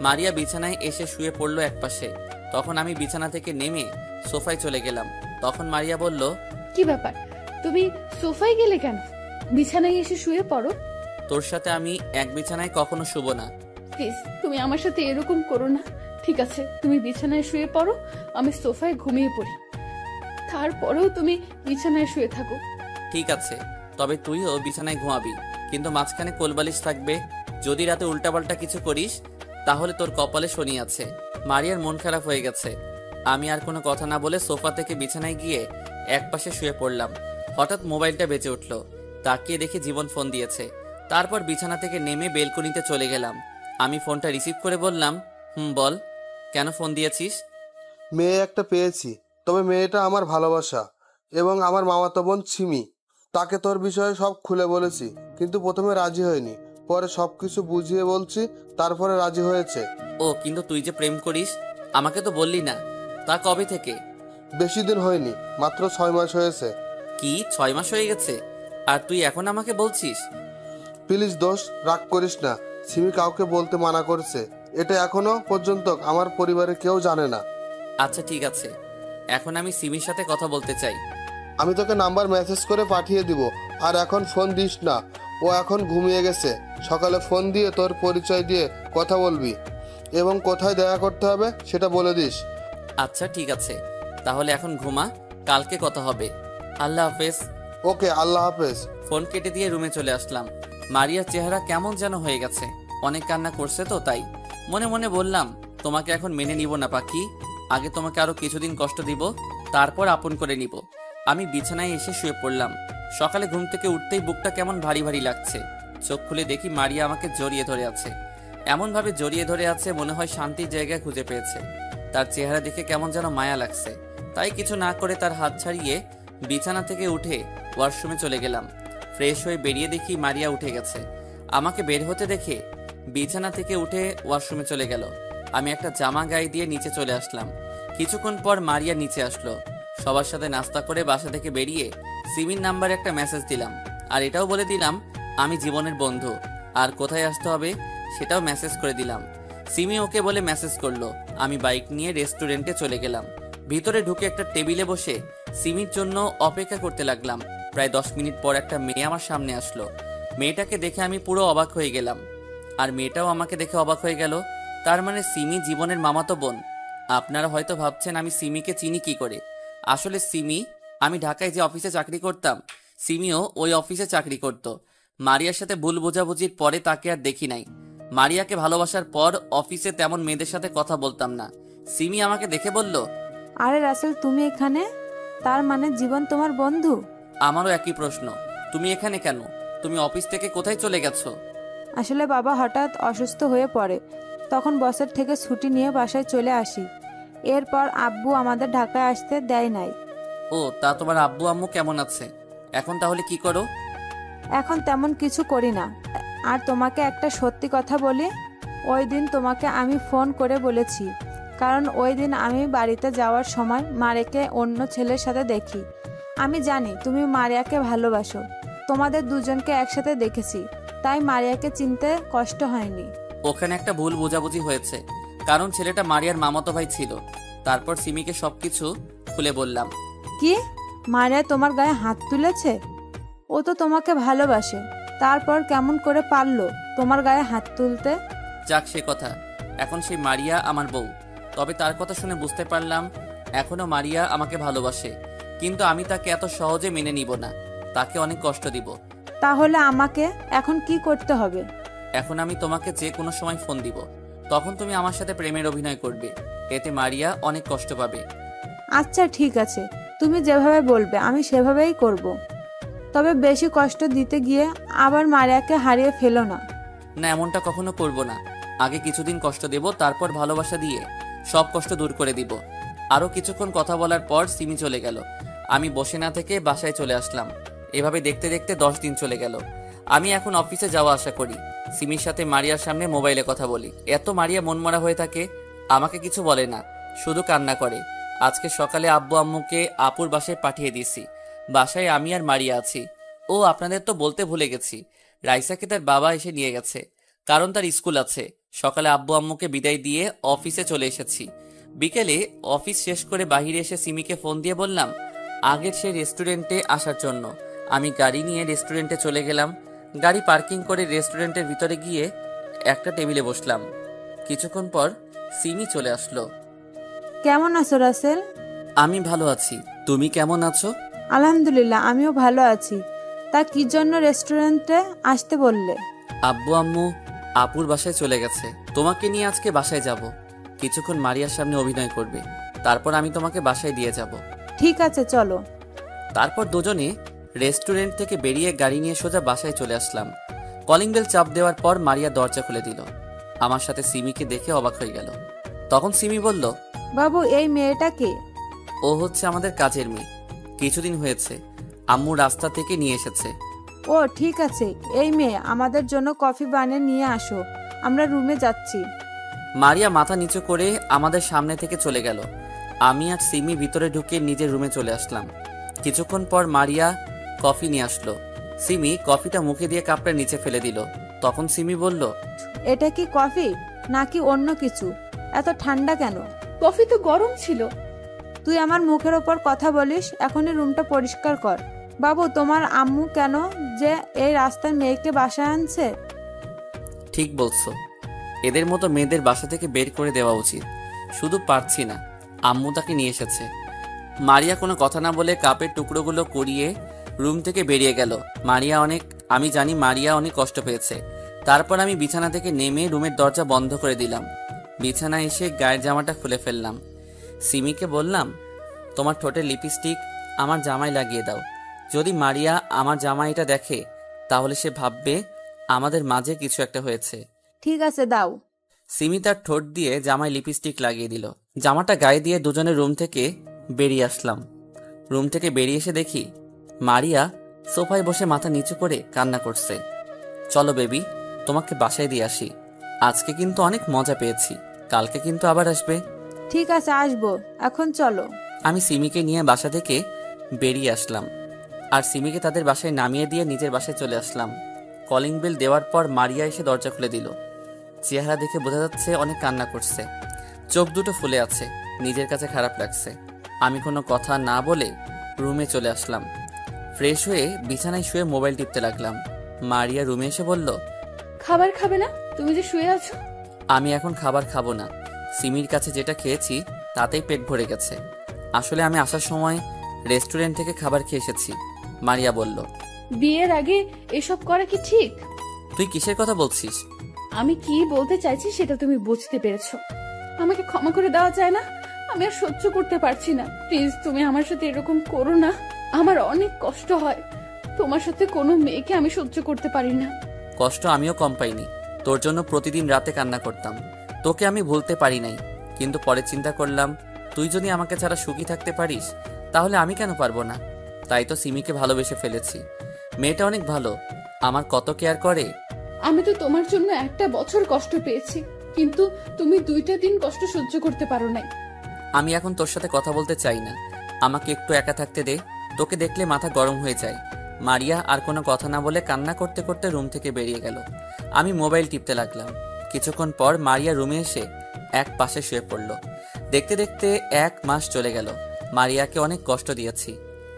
মারিয়া বিছানায় এসে শুয়ে পড়লো একপাশে। তখন আমি বিছানা থেকে নেমে সোফায় চলে গেলাম। তখন মারিয়া বলল, কি ব্যাপার, তুমি সোফায় গেলে কেন? বিছানায় এসে শুয়ে পড়ো। তোর সাথে আমি এক বিছানায় কখনো শুব না। প্লিজ তুমি আমার সাথে এরকম করো না। ঠিক আছে, তুমি বিছানায় শুয়ে পড়ো, আমি সোফায় ঘুমিয়ে পড়ি। তারপরেও তুমি বিছানায় শুয়ে থাকো। ঠিক আছে, তবে তুইও বিছানায় ঘুমাবি, কিন্তু মাঝখানে কোলবালিশ থাকবে। যদি রাতে উল্টাপাল্টা কিছু করিস তাহলে তোর কপালে শনি আছে। মারিয়ার মন খারাপ হয়ে গেছে। আমি আর কোনো কথা না বলে সোফা থেকে বিছানায় গিয়ে একপাশে শুয়ে পড়লাম। হঠাৎ মোবাইলটা বেজে উঠল। তাকিয়ে দেখে জীবন ফোন দিয়েছে। তারপর বিছানা থেকে নেমে বেলকনিতে চলে গেলাম। আমি ফোনটা রিসিভ করে বললাম, বল, কেন ফোন দিয়েছিস? মেয়ে একটা পেয়েছি, তবে মেয়েটা আমার ভালোবাসা এবং আমার মামাতো বোন সিমি। তাকে তোর বিষয়ে সব খুলে বলেছি, কিন্তু প্রথমে রাজি হয়নি। পরে সবকিছু বুঝিয়ে বলছি, তারপরে রাজি হয়েছে। ও, কিন্তু তুই যে প্রেম করিস আমাকে তো বললি না। তা কবে থেকে? বেশি দিন হয়নি, মাত্র 6 মাস হয়েছে। কি 6 মাস হয়ে গেছে আর তুই এখন আমাকে বলছিস? প্লিজ দোষ, রাগ করিস না। সিমি কাউকে বলতে মানা করছে। এটা এখনো পর্যন্ত আমার পরিবারের কেউ জানে না। আচ্ছা ঠিক আছে, এখন আমি সিমির সাথে কথা বলতে চাই। আমি তোকে নাম্বার মেসেজ করে পাঠিয়ে দিব, আর এখন ফোন দিস না। ও এখন ঘুমিয়ে গেছে। সকালে ফোন দিয়ে তোর পরিচয় দিয়ে কথা বলবি এবং কোথায় দেখা করতে হবে সেটা বলে দিস। আচ্ছা ঠিক আছে, তাহলে এখন ঘুমা, কালকে কথা হবে। আল্লাহ হাফেজ। ওকে, আল্লাহ হাফেজ। ফোন কেটে দিয়ে রুমে চলে আসলাম। মারিয়ার চেহারা কেমন যেন হয়ে গেছে। অনেক কান্না করছে তো তাই। মনে মনে বললাম, তোমাকে এখন মেনে নিব না পাখি। আগে তোমাকে আরো কিছুদিন কষ্ট দিব, তারপর আপন করে নিব। আমি বিছানায় এসে শুয়ে পড়লাম। সকালে ঘুম থেকে উঠতেই বুকটা কেমন ভারী ভারী লাগছে। চোখ খুলে দেখি মারিয়া আমাকে জড়িয়ে ধরে আছে। এমনভাবে জড়িয়ে ধরে আছে মনে হয় শান্তির জায়গা খুঁজে পেয়েছে। তার চেহারা দেখে কেমন যেন মায়া লাগছে। তাই কিছু না করে তার হাত ছাড়িয়ে বিছানা থেকে উঠে ওয়াশরুমে চলে গেলাম। ফ্রেশ হয়ে বেরিয়ে দেখি মারিয়া উঠে গেছে। আমাকে বের হতে দেখে বিছানা থেকে উঠে ওয়াশরুমে চলে গেল। আমি একটা জামা গায়ে দিয়ে নিচে চলে আসলাম। কিছুক্ষণ পর মারিয়া নিচে আসলো। সবার সাথে নাস্তা করে বাসা থেকে বেরিয়ে সিমির নাম্বারে একটা মেসেজ দিলাম, আর এটাও বলে দিলাম আমি জীবনের বন্ধু, আর কোথায় আসতে হবে সেটাও মেসেজ করে দিলাম। সিমি ওকে বলে মেসেজ করলো। আমি বাইক নিয়ে রেস্টুরেন্টে চলে গেলাম। ভিতরে ঢুকে একটা টেবিলে বসে সিমির জন্য অপেক্ষা করতে লাগলাম। প্রায় 10 মিনিট পর একটা মেয়ে আমার সামনে আসলো। মেয়েটাকে দেখে আমি পুরো অবাক হয়ে গেলাম, আর মেয়েটাও আমাকে দেখে অবাক হয়ে গেল। তার মানে সিমি জীবনের মামাতো বোন। আপনারা হয়তো ভাবছেন আমি সিমিকে চিনি কি করে। আসলে সিমি, আমি ঢাকায় যে অফিসে চাকরি করতাম, সিমিও ওই অফিসে চাকরি করত। মারিয়ার সাথে ভুল বোঝাবুঝির পরে তাকে আর দেখি নাই। মারিয়াকে ভালোবাসার পর অফিসে তেমন মেয়েদের সাথে কথা বলতাম না। সিমি আমাকে দেখে বলল, আরে রাসেল, তুমি এখানে? তার মানে জীবন তোমার বন্ধু? আমারও একই প্রশ্ন। তুমি এখানে কেন? তুমি অফিস থেকে কোথায় চলে গেছো? আসলে বাবা হঠাৎ অসুস্থ হয়ে পড়ে, তখন বসের থেকে ছুটি নিয়ে বাসায় চলে আসি। এরপর আব্বু আমাদের ঢাকায় আসতে দেয় নাই। ও, তা তোমার আব্বু আম্মু কেমন আছে? এখন তাহলে কি করো? এখন তেমন কিছু করি না। আর তোমাকে একটা সত্যি কথা বলি, ওই দিন তোমাকে আমি ফোন করে বলেছি, কারণ ওই দিন আমি বাড়িতে যাওয়ার সময় মারিয়াকে অন্য ছেলের সাথে দেখি। আমি জানি তুমি মারিয়াকে ভালোবাসো। তোমাদের দুজনকে একসাথে দেখেছি, তাই মারিয়াকে চিনতে কষ্ট হয়নি। ওখানে একটা ভুল বোঝাবুঝি হয়েছে, কারণ ছেলেটা মারিয়ার মামাতো ভাই ছিল। তারপর সিমিকে সবকিছু খুলে বললাম। কি? মারিয়া তোমার গায়ে হাত তুলেছে? ও তো তোমাকে ভালোবাসে, তারপর কেমন করে পারলো তোমার গায়ে হাত তুলতে? যাক সে কথা, এখন সেই মারিয়া আমার বউ। তবে তার কথা শুনে বুঝতে পারলাম এখনো মারিয়া আমাকে ভালোবাসে, কিন্তু আমি তাকে এত সহজে মেনে নিব না। তাকে অনেক কষ্ট দিব। তাহলে আমাকে এখন কি করতে হবে? এখন আমি তোমাকে যে কোনো সময় ফোন দিব, তখন তুমি আমার সাথে প্রেমের অভিনয় করবে। এতে মারিয়া অনেক কষ্ট পাবে। আচ্ছা ঠিক আছে, তুমি যেভাবে বলবে আমি সেভাবেই করব। তবে বেশি কষ্ট দিতে গিয়ে আবার মারিয়াকে হারিয়ে ফেলো না। না, এমনটা কখনো করব না। আগে কিছুদিন কষ্ট দেব, তারপর ভালোবাসা দিয়ে সব কষ্ট দূর করে দিব। আরো কিছুক্ষণ কথা বলার পর সিমি চলে গেল। আমি বসে না থেকে বাসায় চলে আসলাম। এভাবে দেখতে দেখতে 10 দিন চলে গেল। আমি এখন অফিসে যাওয়া আসা করি। সিমির সাথে মারিয়ার সামনে মোবাইলে কথা বলি। এত মারিয়া মনমরা হয়ে থাকে, আমাকে কিছু বলে না, শুধু কান্না করে। আজকে সকালে আব্বু আম্মুকে আপুর বাসায় পাঠিয়ে দিয়েছি। বাসায় আমি আর মারিয়া আছি। ও, আপনাদের তো বলতে ভুলে গেছি, রাইসাকে তার বাবা এসে নিয়ে গেছে, কারণ তার স্কুল আছে। সকালে আব্বু আম্মুকে বিদায় দিয়ে অফিসে চলে এসেছি। বিকেলে অফিস শেষ করে বাহিরে এসে সিমিকে ফোন দিয়ে বললাম আগের সেই রেস্টুরেন্টে আসার জন্য। আমি গাড়ি নিয়ে রেস্টুরেন্টে চলে গেলাম। গাড়ি পার্কিং করে রেস্টুরেন্টের ভিতরে গিয়ে একটা টেবিলে বসলাম। কিছুক্ষণ পর সিমি চলে আসলো। কেমন আছো রাসেল? আমি ভালো আছি, তুমি কেমন আছো? আলহামদুলিল্লাহ, আমিও ভালো আছি। তা কি জন্য রেস্টুরেন্টে আসতে বললে? আব্বু আম্মু আপুর বাসায় চলে গেছে। তোমাকে নিয়ে আজকে বাসায় যাব। কিছুক্ষণ মারিয়ার সামনে অভিনয় করবে, তারপর আমি তোমাকে বাসায় দিয়ে যাব। ঠিক আছে, চলো। তারপর দুজনে রেস্টুরেন্ট থেকে বেরিয়ে গাড়ি নিয়ে সোজা বাসায় চলে আসলাম। কলিং বেল চাপ দেওয়ার পর মারিয়া দরজা খুলে দিল। আমার সাথে সিমিকে দেখে অবাক হয়ে গেল। তখন সিমি বলল, বাবু, এই মেয়েটা কে? ও হচ্ছে আমাদের কাজের মেয়ে। কিছুদিন হয়েছে আম্মু রাস্তা থেকে নিয়ে এসেছে। ও ঠিক আছে, এই মেয়ে আমাদের জন্য কফি বানিয়ে নিয়ে আসো, আমরা রুমে যাচ্ছি। মারিয়া মাথা নিচু করে আমাদের সামনে থেকে চলে গেল। আমি আর সিমি ভিতরে ঢুকে নিজের রুমে চলে আসলাম। কিছুক্ষণ পর মারিয়া কফি নিয়ে আসলো। সিমি কফিটা মুখে দিয়ে কাপড়ে নিচে ফেলে দিল। তখন সিমি বলল, এটা কি কফি নাকি অন্য কিছু? এত ঠান্ডা কেন? কফি তো গরম ছিল। তুই আমার মুখের ওপর কথা বলিস, এখনই রুমটা পরিষ্কার কর। বাবু, তোমার আম্মু কেন যে এই রাস্তায় মেয়েকে বাসায় আনছে? ঠিক বলছো, এদের মতো মেয়েদের বাসা থেকে বের করে দেওয়া উচিত। শুধু পারছি না, আম্মু তাকে নিয়ে এসেছে। মারিয়া কোনো কথা না বলে কাপের টুকরোগুলো কুড়িয়ে রুম থেকে বেরিয়ে গেল। আমি জানি মারিয়া অনেক কষ্ট পেয়েছে। তারপর আমি বিছানা থেকে নেমে রুমের দরজা বন্ধ করে দিলাম। বিছানায় এসে গায়ের জামাটা খুলে ফেললাম। সিমিকে বললাম, তোমার ঠোঁটের লিপস্টিক আমার জামায় লাগিয়ে দাও। যদি মারিয়া আমার জামাইটা দেখে তাহলে সে ভাববে আমাদের মাঝে কিছু একটা হয়েছে। ঠিক আছে, দাও। সিমি তার ঠোঁট দিয়ে জামায় লিপস্টিক লাগিয়ে দিল। জামাটা গায়ে দিয়ে দুজনের রুম থেকে বেরিয়ে আসলাম। রুম থেকে বেরিয়ে এসে দেখি মারিয়া সোফায় বসে মাথা নিচু করে কান্না করছে। চলো বেবি, তোমাকে বাসায় দিয়ে আসি। আজকে কিন্তু অনেক মজা পেয়েছি, কালকে কিন্তু আবার আসবে। ঠিক আছে, আসবো। এখন চলো। আমি সিমিকে নিয়ে বাসা থেকে বেরিয়ে আসলাম আর সিমিকে তাদের বাসায় নামিয়ে দিয়ে নিজের বাসায় চলে আসলাম। কলিং বেল দেওয়ার পর মারিয়া এসে দরজা খুলে দিল। চেহারা দেখে বোঝা যাচ্ছে অনেক কান্না করছে, চোখ দুটো ফুলে আছে। নিজের কাছে খারাপ লাগছে। আমি কোনো কথা না বলে রুমে চলে আসলাম। ফ্রেশ হয়ে বিছানায় শুয়ে মোবাইল টিপতে লাগলাম। মারিয়া রুমে এসে বলল, খাবার খাবে না? তুমি যে শুয়ে আছো। আমি এখন খাবার খাবো না। সিমির কাছে যেটা খেয়েছি তাতেই পেট ভরে গেছে। আসলে আমি আসার সময় রেস্টুরেন্ট থেকে খাবার খেয়ে এসেছি। মারিয়া বলল, বিয়ের আগে এসব করা কি ঠিক? তুই কিসের কথা বলছিস? আমি কি বলতে চাইছি সেটা তুমি বুঝতে পেরেছো। আমাকে ক্ষমা করে দেওয়া যায় না? আমি আর সহ্য করতে পারছি না। প্লিজ, তুমি আমার সাথে এরকম করো না। আমার অনেক কষ্ট হয়। তোমার সাথে কোনো মেয়েকে আমি সহ্য করতে পারি না। কষ্ট আমিও কম পাইনি। তোর জন্য প্রতিদিন রাতে কান্না করতাম। তোকে আমি ভুলতে পারি নাই, কিন্তু পরে চিন্তা করলাম তুই যদি আমাকে ছাড়া সুখী থাকতে পারিস তাহলে আমি কেন পারবো না। তাই তো সিমিকে ভালোবেসে ফেলেছি। মেয়েটা অনেক ভালো, আমার কত কেয়ার করে। আমি তো তোমার জন্য একটা বছর কষ্ট পেয়েছি, কিন্তু তুমি 2টা দিন কষ্ট সহ্য করতে পারো নাই। আমি এখন তোর সাথে কথা বলতে চাই না, আমাকে একটু একা থাকতে দে। তোকে দেখলে মাথা গরম হয়ে যায়। মারিয়া আর কোনো কথা না বলে কান্না করতে করতে রুম থেকে বেরিয়ে গেল। আমি মোবাইল টিপতে লাগলাম। কিছুক্ষণ পর মারিয়া রুমে এসে এক পাশে শুয়ে পড়ল। দেখতে দেখতে 1 মাস চলে গেল। মারিয়াকে অনেক কষ্ট দিয়েছি।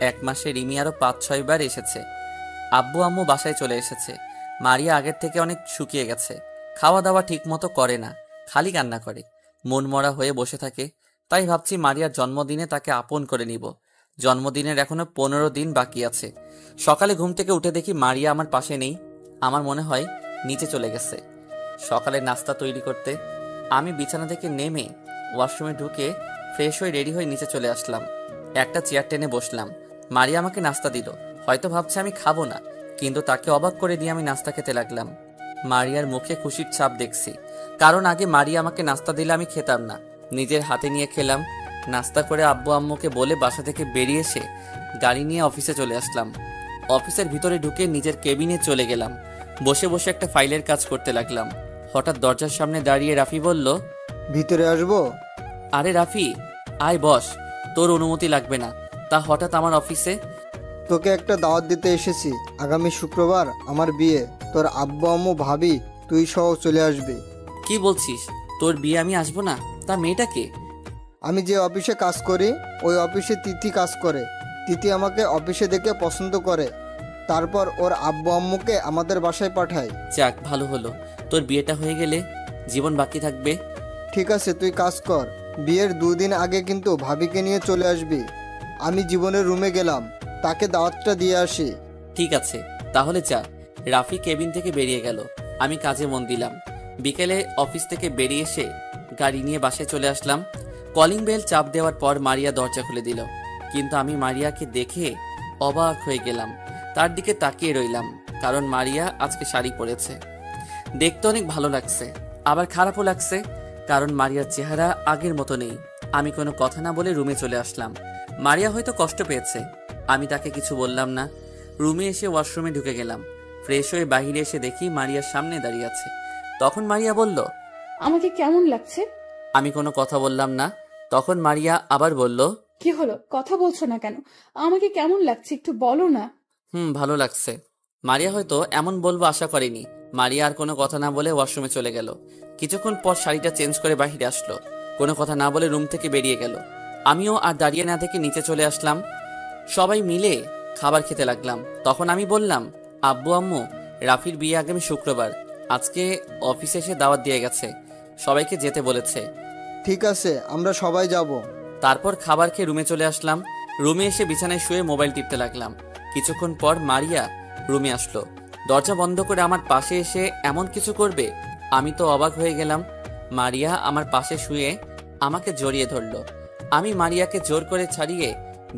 1 মাসে রিমি আরো 5-6 বার এসেছে। আব্বু আম্মু বাসায় চলে এসেছে। মারিয়া আগের থেকে অনেক শুকিয়ে গেছে। খাওয়া দাওয়া ঠিক মতো করে না, খালি কান্না করে, মন মরা হয়ে বসে থাকে। তাই ভাবছি মারিয়ার জন্মদিনে তাকে আপন করে নিব। জন্মদিনের এখনো 15 দিন বাকি আছে। সকালে ঘুম থেকে উঠে দেখি মারিয়া আমার পাশে নেই। আমার মনে হয় নিচে চলে গেছে সকালে নাস্তা তৈরি করতে। আমি বিছানা থেকে নেমে ওয়াশরুমে ঢুকে ফ্রেশ হয়ে রেডি হয়ে নিচে চলে আসলাম। একটা চেয়ার টেনে বসলাম। মারিয়া আমাকে নাস্তা দিল। হয়তো ভাবছে আমি খাবো না, কিন্তু তাকে অবাক করে দিয়ে আমি নাস্তা খেতে লাগলাম। মারিয়ার মুখে খুশির ছাপ দেখছি, কারণ আগে মারিয়া আমাকে নাস্তা দিলে আমি খেতাম না, নিজের হাতে নিয়ে খেলাম। নাস্তা করে আব্বু আম্মুকে বলে বাসা থেকে বেরিয়ে এসে গাড়ি নিয়ে অফিসে চলে আসলাম। অফিসের ভিতরে ঢুকে নিজের কেবিনে চলে গেলাম। বসে বসে একটা ফাইলের কাজ করতে লাগলাম। হঠাৎ দরজার সামনে দাঁড়িয়ে রাফি বলল, ভিতরে আসবো? আরে রাফি, আয় বস। তোর অনুমতি লাগবে না। তা হঠাৎ আমার অফিসে? তোকে একটা দাওয়াত দিতে এসেছি। আগামী শুক্রবার আমার বিয়ে। তোর আব্বু আম্মু ভাবি তুই সহ চলে আসবি। কি বলছিস? তোর বিয়ে আমি আসবো না? তা মেয়েটা কে? আমি যে অফিসে কাজ করি ওই অফিসে তিথি কাজ করে। তিথি আমাকে অফিসে দেখে পছন্দ করে, তারপর ওর আব্বু আম্মুকে আমাদের বাসায় পাঠায়। যাক, ভালো হলো। তোর বিয়েটা হয়ে গেলে জীবন বাকি থাকবে। ঠিক আছে, তুই কাজ কর। বিয়ের 2 দিন আগে কিন্তু ভাবিকে নিয়ে চলে আসবি। আমি জীবনের রুমে গেলাম, তাকে দাওয়াতটা দিয়ে আসি। ঠিক আছে, তাহলে যা। রাফি কেবিন থেকে বেরিয়ে গেল। আমি কাজে মন দিলাম। বিকেলে অফিস থেকে বেরিয়ে এসে গাড়ি নিয়ে বাসায় চলে আসলাম। কলিং বেল চাপ দেওয়ার পর মারিয়া দরজা খুলে দিল, কিন্তু আমি মারিয়াকে দেখে অবাক হয়ে গেলাম। তার দিকে তাকিয়ে রইলাম, কারণ মারিয়া আজকে শাড়ি পরেছে। দেখতে অনেক ভালো লাগছে, আবার খারাপও লাগছে, কারণ মারিয়ার চেহারা আগের মতো নেই। আমি কোনো কথা না বলে রুমে চলে আসলাম। মারিয়া হয়তো কষ্ট পেয়েছে, আমি তাকে কিছু বললাম না। রুমে এসে ওয়াশরুমে ঢুকে গেলাম। ফ্রেশ হয়ে বাইরে এসে দেখি মারিয়ার সামনে দাঁড়িয়ে আছে। তখন মারিয়া বলল, আমাকে কেমন লাগছে? আমি কোনো কথা বললাম না। তখন মারিয়া আবার বলল, কি হলো, কথা বলছো না কেন? আমাকে কেমন লাগছে একটু বলো না। ভালো লাগছে। মারিয়া হয়তো এমন বলবো আশা করেনি। মারিয়া আর কোনো কথা না বলে ওয়াশরুমে চলে গেল। কিছুক্ষণ পর শাড়িটা চেঞ্জ করে বাইরে আসলো। কোনো কথা না বলে রুম থেকে বেরিয়ে গেল। আমিও আর দাঁড়িয়ে না থেকে নিচে চলে আসলাম। সবাই মিলে খাবার খেতে লাগলাম। তখন আমি বললাম, আব্বু আম্মু, রাফির বিয়ে আগামী শুক্রবার। আজকে অফিসে এসে দাওয়াত দিয়ে গেছে, সবাইকে যেতে বলেছে। ঠিক আছে, আমরা সবাই যাব। তারপর খাবার খেয়ে রুমে চলে আসলাম। রুমে এসে বিছানায় শুয়ে মোবাইল টিপতে লাগলাম। কিছুক্ষণ পর মারিয়া রুমে আসলো। দরজা বন্ধ করে আমার পাশে এসে এমন কিছু করবে, আমি তো অবাক হয়ে গেলাম। মারিয়া আমার পাশে শুয়ে আমাকে জড়িয়ে ধরলো। আমি মারিয়াকে জোর করে ছাড়িয়ে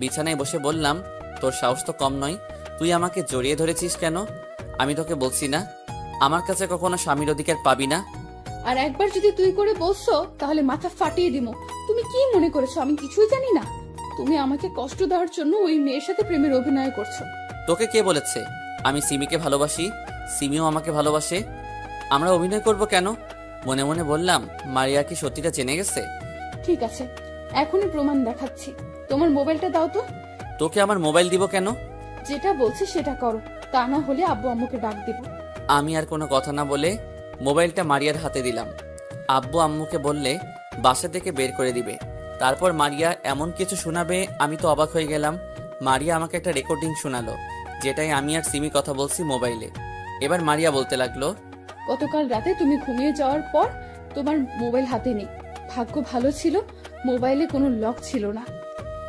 বিছানায় বসে বললাম, তোর সাহস তো কম নয়, তুই আমাকে জড়িয়ে ধরেছিস কেন? আমি তোকে বলছি না আমার কাছে কখনো স্বামীর অধিকার পাবি না? আর একবার যদি তুই করে বলছো তাহলে মাথা ফাটিয়ে দিমো। তুমি কি মনে করেছো আমি কিছুই জানি না? তুমি আমাকে কষ্ট দেওয়ার জন্য ওই মেয়ের সাথে প্রেমের অভিনয় করছো। তোকে কে বলেছে আমি সিমিকে ভালোবাসি? সিমিও আমাকে ভালোবাসে। আমরা অভিনয় করব কেন? মনে মনে বললাম, মারিয়া কি সত্যিটা জেনে গেছে? ঠিক আছে, এখনই প্রমাণ দেখাচ্ছি। তোমার মোবাইলটা দাও তো। তোকে আমার মোবাইল দিব কেন? যেটা বলছি সেটা করো, তা না হলে আব্বু আম্মুকে ডাক দিব। আমি আর কোনো কথা না বলে মোবাইলটা মারিয়ার হাতে দিলাম। আব্বু আম্মুকে বললে বাসা থেকে বের করে দিবে। তারপর মারিয়া এমন কিছু শোনাবে, আমি তো অবাক হয়ে গেলাম। মারিয়া আমাকে একটা রেকর্ডিং শোনালো, যেটাই আমি আর সিমি কথা বলছি মোবাইলে। এবার মারিয়া বলতে লাগলো, গতকাল রাতে তুমি ঘুমিয়ে যাওয়ার পর তোমার মোবাইল হাতে নেই। ভাগ্য ভালো ছিল মোবাইলে কোনো লক ছিল না।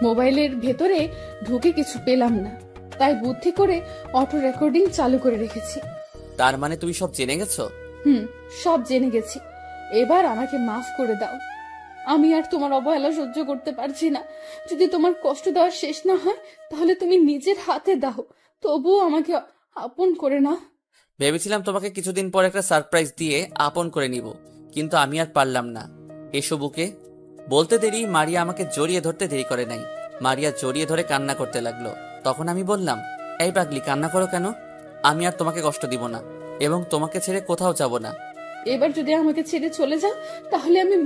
মোবাইলের ভেতরে ঢুকে কিছু পেলাম না, তাই বুদ্ধি করে অটো রেকর্ডিং চালু করে রেখেছি। তার মানে তুমি সব জেনে গেছো? সব জেনে গেছি। এবার আমাকে মাফ করে দাও। আমি আর তোমার অবহেলা সহ্য করতে পারছি না। যদি তোমার কষ্ট দেওয়া শেষ না হয় তাহলে তুমি নিজের হাতে দাও, তবুও আমাকে আপন করে নাও। ভেবেছিলাম তোমাকে কিছুদিন পর একটা সারপ্রাইজ দিয়ে আপন করে নিব, কিন্তু আমি আর পারলাম না। এসো বুকে। বলতে দেরি মারিয়া আমাকে জড়িয়ে ধরতে দেরি করে নাই। মারিয়া জড়িয়ে ধরে কান্না করতে লাগলো। তখন আমি বললাম, এই পাগলি, কান্না করো কেন? আমি আর তোমাকে কষ্ট দিব না এবং তোমাকে ছেড়ে কোথাও যাব না। এবার যদি আমাকে ছেড়ে চলে যাও তাহলে আমি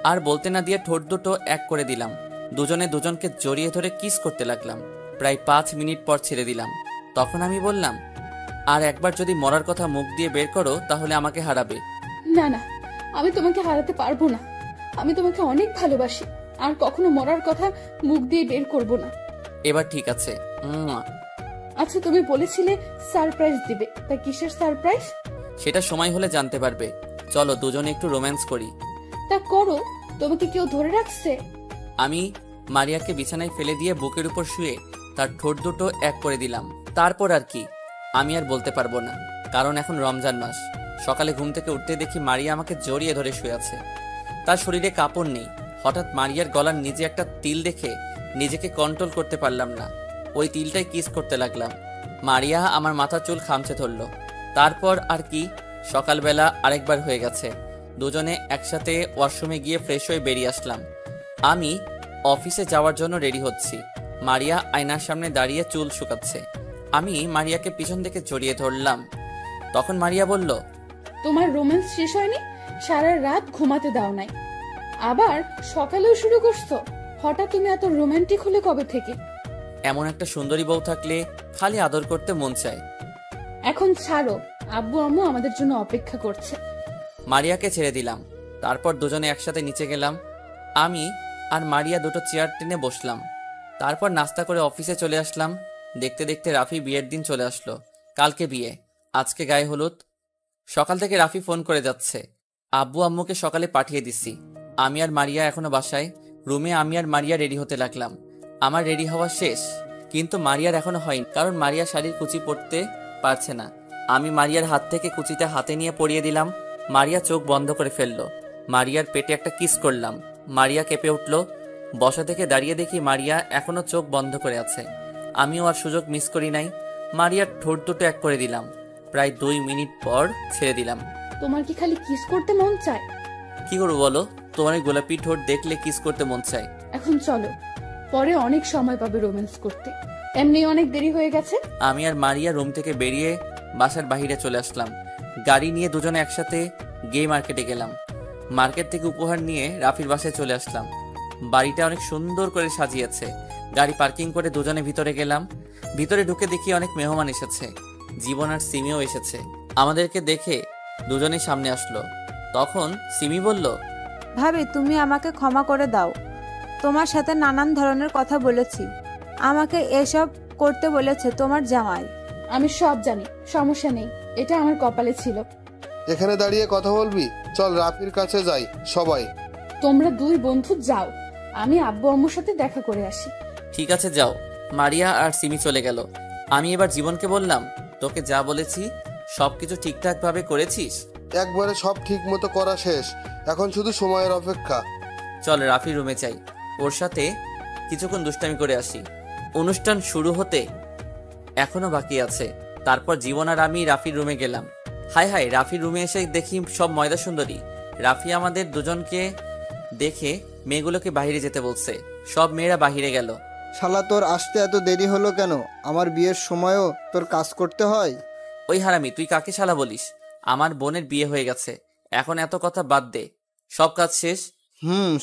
আর বলতে না দিয়ে ঠোঁট দুটো এক করে দিলাম। দুজনে দুজনকে জড়িয়ে ধরে কিস করতে লাগলাম। প্রায় 5 মিনিট পর ছেড়ে দিলাম। তখন আমি বললাম, আর একবার যদি মরার কথা মুখ দিয়ে বের করো তাহলে আমাকে হারাবে। না না, আমি তোমাকে হারাতে পারবো না। আমি তোমাকে অনেক ভালোবাসি, আর কখনো মরার কথা মুখ দিয়ে বের করব না। এবার ঠিক আছে। আচ্ছা, তুমি বলেছিলে সারপ্রাইজ দিবে, তা কিসের সারপ্রাইজ? সেটা সময় হলে জানতে পারবে। চলো দুজনে একটু রোম্যান্স করি। তা করো। তোমাকে কেউ ধরে রাখছে? আমি মারিয়াকে বিছানায় ফেলে দিয়ে বুকের উপর শুয়ে তার ঠোঁট দুটো এক করে দিলাম। তারপর আর কি আমি আর বলতে পারবো না, কারণ এখন রমজান মাস। সকালে ঘুম থেকে উঠতে দেখি মারিয়া আমাকে জড়িয়ে ধরে শুয়ে আছে। তার শরীরে কাপড় নেই। হঠাৎ মারিয়ার গলার নিচে একটা তিল দেখে নিজেকে কন্ট্রোল করতে পারলাম না। ওই তিলটাই কিস করতে লাগলাম। মারিয়া আমার মাথার চুল খামচে ধরল। তারপর আর কি, সকালবেলা আরেকবার হয়ে গেছে। দুজনে একসাথে ওয়াশরুমে গিয়ে ফ্রেশ হয়ে বেরিয়ে আসলাম। আমি অফিসে যাওয়ার জন্য রেডি হচ্ছি। মারিয়া আয়নার সামনে দাঁড়িয়ে চুল শুকাচ্ছে। আমি মারিয়াকে পিছন থেকে জড়িয়ে ধরলাম। তখন মারিয়া বলল, তোমার রোম্যান্স শেষ হয়নি? সারা রাত ঘুমাতে দাও নাই, আবার সকালেও শুরু করছো। হঠাৎ তুমি এত রোমান্টিক হলে কবে থেকে? এমন একটা সুন্দরী বউ থাকলে খালি আদর করতে মন চায়। এখন ছাড়ো, আব্বু আম্মু আমাদের জন্য অপেক্ষা করছে। মারিয়াকে ছেড়ে দিলাম। তারপর দুজনে একসাথে নিচে গেলাম। আমি আর মারিয়া দুটো চেয়ার টেনে বসলাম। তারপর নাস্তা করে অফিসে চলে আসলাম। দেখতে দেখতে রাফি বিয়ের দিন চলে আসলো। কালকে বিয়ে, আজকে গায়ে হলুদ। সকাল থেকে রাফি ফোন করে যাচ্ছে। আব্বু আম্মুকে সকালে পাঠিয়ে দিছি। আমি আর মারিয়া এখনো বাসায়। রুমে আমি আর মারিয়া রেডি হতে লাগলাম। আমার রেডি হওয়া শেষ। কিন্তু মারিয়ার এখনো হয়নি, কারণ মারিয়া শাড়ির কুচি পরতে পারছে না। আমি মারিয়ার হাত থেকে কুচিটা হাতে নিয়ে পরিয়ে দিলাম। মারিয়া চোখ বন্ধ করে ফেললো। মারিয়ার পেটে একটা কিস করলাম। মারিয়া কেঁপে উঠল। বসা থেকে দাঁড়িয়ে দেখি মারিয়া এখনো চোখ বন্ধ করে আছে। আমিও আর সুযোগ মিস করি নাই। মারিয়ার ঠোঁট দুটো এক করে দিলাম। প্রায় 2 মিনিট পর ছেড়ে দিলাম। তোমার কি খালি কিস করতে মন চায়? কি করবো বলো, তোমার এই গোলাপি ঠোঁট দেখলে কিস করতে মন চায়। এখন চলো, পরে অনেক সময় পাবে রোম্যান্স করতে, এমনি অনেক দেরি হয়ে গেছে। আমি আর মারিয়া রুম থেকে বেরিয়ে বাসার বাইরে চলে আসলাম। গাড়ি নিয়ে দুজনে একসাথে গে মার্কেটে গেলাম। মার্কেট থেকে উপহার নিয়ে রাফির বাসায় চলে আসলাম। বাড়িটা অনেক সুন্দর করে সাজিয়েছে। গাড়ি পার্কিং করে দুজনে ভিতরে গেলাম। ভিতরে ঢুকে দেখি অনেক মেহমান এসেছে। জীবন আর সিমিও এসেছে। আমাদেরকে দেখে দুজনেই সামনে আসলো। তখন সিমি বলল, ভাবি তুমি আমাকে ক্ষমা করে দাও, তোমার সাথে নানান ধরনের কথা বলেছি, আমাকে এসব করতে বলেছে তোমার জামাই। আমি সব জানি, সমস্যা নেই, এটা আমার কপালে ছিল। এখানে দাঁড়িয়ে কথা বলবি? চল রাফির কাছে যাই সবাই। তোমরা 2 বন্ধু যাও, আমি আব্বু আম্মুর সাথে দেখা করে আসি। ঠিক আছে যাও। মারিয়া আর সিমি চলে গেল। আমি এবার জীবনকে বললাম, তোকে যা বলেছি সবকিছু ঠিকঠাক ভাবে করেছিস? একবারে সব ঠিক মতো করা শেষ, এখন শুধু সময়ের অপেক্ষা। চল রাফির রুমে যাই, ওর সাথে কিছুক্ষণ দুষ্টামি করে আসি। অনুষ্ঠান শুরু হতে এখনো বাকি আছে। তারপর জীবন আর আমি রাফির রুমে গেলাম। হায় হায়, রাফির রুমে এসে দেখি সব ময়দা সুন্দরী। রাফি আমাদের দুজনকে দেখে মেয়েগুলোকে বাইরে যেতে বলছে। সব মেয়েরা বাইরে গেল। শালা, তোর আসতে এত দেরি হলো কেন? আমার বিয়ের সময়ও তোর কাজ করতে হয়? ওই হারামি, তুই কাকে শালা বলিস? আমার বোনের বিয়ে হয়ে গেছে, এখন এত কথা বাদ দে। সব কাজ শেষ?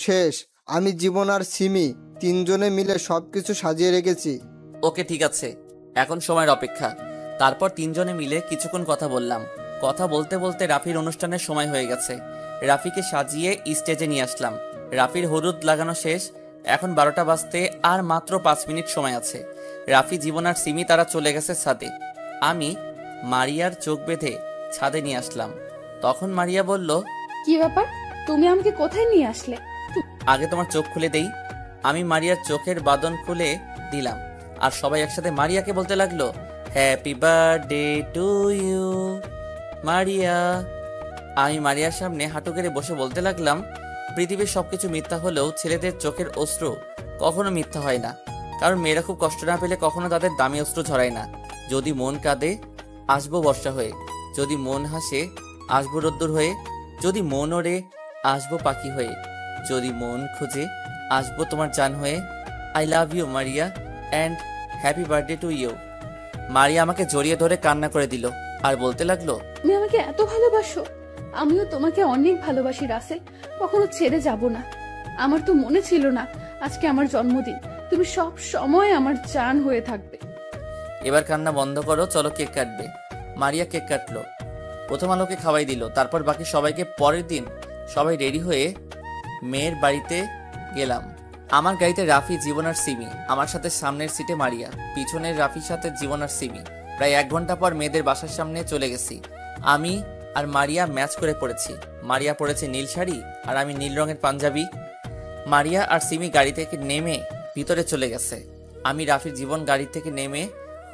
শেষ। আমি, জীবন আর সিমি 3 জনে মিলে সবকিছু সাজিয়ে রেখেছি। ওকে ঠিক আছে, এখন সময়ের অপেক্ষা। তারপর 3 জনে মিলে কিছুক্ষণ কথা বললাম। কথা বলতে বলতে রাফির অনুষ্ঠানের সময় হয়ে গেছে। রাফিকে সাজিয়ে স্টেজে নিয়ে আসলাম। রাফির হলুদ লাগানো শেষ। এখন 12টা বাজতে আর মাত্র 5 মিনিট সময় আছে। রাফি, জীবন আর সিমি তারা চলে গেছে ছাদে। আমি মারিয়ার চোখ বেঁধে ছাদে নিয়ে আসলাম। তখন মারিয়া বলল, কি ব্যাপার, তুমি আমাকে কোথায় নিয়ে আসলে? আগে তোমার চোখ খুলে দেই। আমি মারিয়ার চোখের বাঁধন খুলে দিলাম। আর সবাই একসাথে মারিয়াকে বলতে লাগলো, happy birthday to you Maria. আমি মারিয়ার সামনে হাঁটু গেড়ে বসে বলতে লাগলাম, পৃথিবীর সবকিছু মিথ্যা হলেও ছেলেদের চোখের অশ্রু কখনো মিথ্যা হয় না। কারণ মেয়েরা খুব কষ্ট না পেলে কখনো তাদের দামি অশ্রু ঝরায় না। যদি মন কাঁদে, আসবো বর্ষা হয়ে। যদি মন হাসে, আসবো রোদ্দুর হয়ে। যদি মন ওড়ে, আসবো পাখি হয়ে। যদি মন খুঁজে, আসবো তোমার জান হয়ে। I love you Maria and happy birthday to you. Maria আমাকে জড়িয়ে ধরে কান্না করে দিল আর বলতে লাগলো, তুমি আমাকে এত ভালোবাসো? আমিও তোমাকে অনেক ভালোবাসি রাসেল, কখনো ছেড়ে যাব না। আমার তো মনে ছিল না আজকে আমার জন্মদিন, তুমি সব সময় আমার জান হয়ে থাকবে। এবার কান্না বন্ধ করো, চলো কেক কাটবে। মারিয়া কেক কাটলো, প্রথম আলোকে খাওয়াই দিল। তারপর বাকি সবাইকে। পরের দিন সবাই রেডি হয়ে মেয়ের বাড়িতে গেলাম। আমার গাড়িতে রাফি, জীবন আর সিমি। আমার সাথে সামনের সিটে মারিয়া, পিছনের রাফির সাথে জীবন আর সিমি। প্রায় 1 ঘন্টা পর মেয়েদের বাসার সামনে চলে গেছি। আমি আর মারিয়া ম্যাচ করে পড়েছি। মারিয়া পড়েছে নীল শাড়ি আর আমি নীল রঙের পাঞ্জাবি। মারিয়া আর সিমি গাড়ি থেকে নেমে ভিতরে চলে গেছে। আমি, রাফির, জীবন গাড়ি থেকে নেমে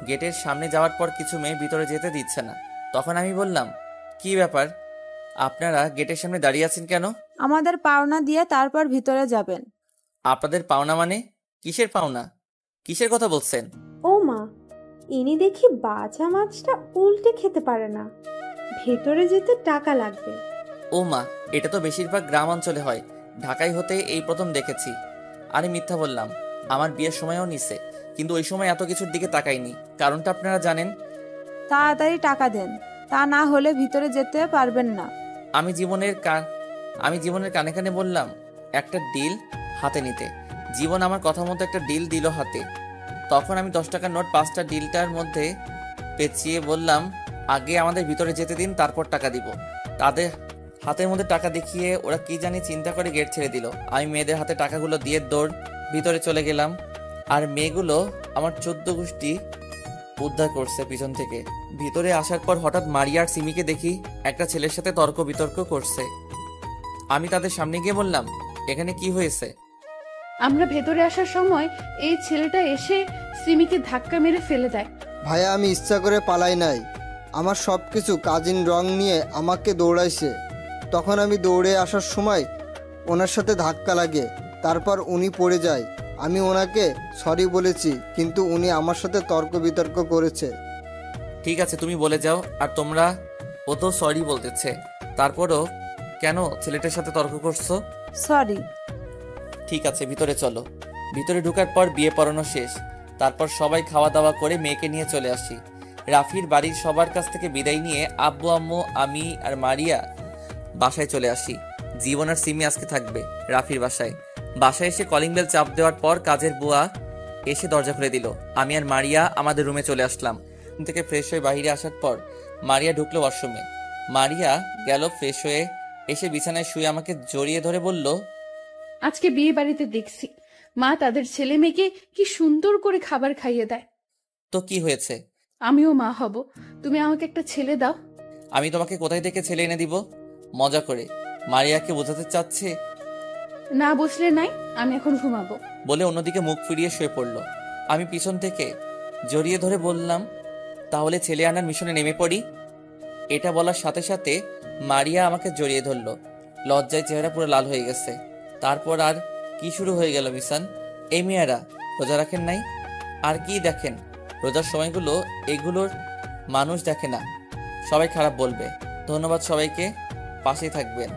গেটের সামনে যাওয়ার পর কিছু মেয়ে ভিতরে যেতে দিচ্ছে না। তখন আমি বললাম, কি ব্যাপার, আপনারা গেটের সামনে দাঁড়িয়ে আছেন কেন? আমাদের পাওনা দিয়ে তারপর ভিতরে যাবেন। আপনাদের পাওনা মানে? কিসের পাওনা? কিসের কথা বলছেন? ও মা, ইনি দেখি বাছা মাছটা উল্টে খেতে পারে না, ভেতরে যেতে টাকা লাগবে। ও মা, এটা তো বেশিরভাগ গ্রাম অঞ্চলে হয়, ঢাকায় হতে এই প্রথম দেখেছি। আরে মিথ্যা বললাম, আমার বিয়ের সময়ও নিছে, কিন্তু ওই সময় এত কিছুর দিকে তাকাইনি। কারণটা আপনারা জানেন। তাড়াতাড়ি টাকা দেন, তা না হলে ভিতরে যেতে পারবেন না। আমি জীবনের কানে কানে বললাম, একটা ডিল হাতে নিতে। জীবন আমার কথা মতো একটা ডিল দিল হাতে। তখন আমি 10 টাকার নোট 5টা ডিলটার মধ্যে পেঁচিয়ে বললাম, আগে আমাদের ভিতরে যেতে দিন, তারপর টাকা দিব। তাদের হাতের মধ্যে টাকা দেখিয়ে ওরা কি জানি চিন্তা করে গেট ছেড়ে দিল। আমি মেয়েদের হাতে টাকাগুলো দিয়ে দৌড় ভিতরে চলে গেলাম। আর মেয়েগুলো আমার 14 গোষ্ঠী উদ্ধার করছে পিছন থেকে। ভিতরে আসার পর হঠাৎ মারিয়া আর সিমিকে দেখি একটা ছেলের সাথে তর্ক বিতর্ক করছে। আমি তাদের সামনে গিয়ে বললাম, এখানে কি হয়েছে? আমরা ভেতরে আসার সময় এই ছেলেটা এসে সিমিকে ধাক্কা মেরে ফেলে দেয়। ভাইয়া আমি ইচ্ছা করে পালাই নাই, আমার সব কিছু কাজিন রং নিয়ে আমাকে দৌড়াইছে। তখন আমি দৌড়ে আসার সময় ওনার সাথে ধাক্কা লাগে, তারপর উনি পড়ে যায়। আমি ওনাকে সরি বলেছি, কিন্তু উনি আমার সাথে তর্ক বিতর্ক করেছে। ঠিক আছে, তুমি বলে যাও। আর তোমরা, ও তো সরি বলতেছে, তারপরও কেন ছেলেটার সাথে তর্ক করছো? সরি। ঠিক আছে, ভিতরে চলো। ভিতরে ঢোকার পর বিয়ে পড়ানো শেষ। তারপর সবাই খাওয়া দাওয়া করে মেয়েকে নিয়ে চলে আসি। রাফির বাড়ির সবার কাছ থেকে বিদায় নিয়ে আব্বু আম্মু আমি আর মারিয়া বাসায় চলে আসি। জীবন আর সিমি আজকে থাকবে রাফির বাসায়। বাসায় এসে কলিং বেল চাপ দেওয়ার পর কাজের বুয়া এসে দরজা খুলে দিল। আমি আর মারিয়া আমাদের রুমে চলে আসলাম। রুম থেকে ফ্রেশ হয়ে বাইরে আসার পর মারিয়া ঢুকলো ওয়াশরুমে। মারিয়া গেল ফ্রেশ হয়ে এসে বিছানায় শুয়ে আমাকে জড়িয়ে ধরে বলল, আজকে বিয়ে বাড়িতে দেখছি মা তাদের ছেলে মেয়েকে কি সুন্দর করে খাবার খাইয়ে দেয়। তো কি হয়েছে? আমিও মা হব, তুমি আমাকে একটা ছেলে দাও। আমি তোমাকে কোথায় থেকে ছেলে এনে দিব? মজা করে মারিয়াকে বোঝাতে চাচ্ছে। না বসলে নাই, আমি এখন ঘুমাবো বলে অন্যদিকে মুখ ফিরিয়ে শুয়ে পড়ল। আমি পিছন থেকে জড়িয়ে ধরে বললাম, তাহলে ছেলে আনার মিশনে নেমে পড়ি। এটা বলার সাথে সাথে মারিয়া আমাকে জড়িয়ে ধরল। লজ্জায় চেহারা পুরো লাল হয়ে গেছে। তারপর আর কি শুরু হয়ে গেল মিশন। এই মেয়েরা রোজা রাখেন নাই? আর কি দেখেন, রোজার সময়গুলো এগুলোর মানুষ দেখে না। সবাই খারাপ বলবে। ধন্যবাদ সবাইকে, পাশেই থাকবেন।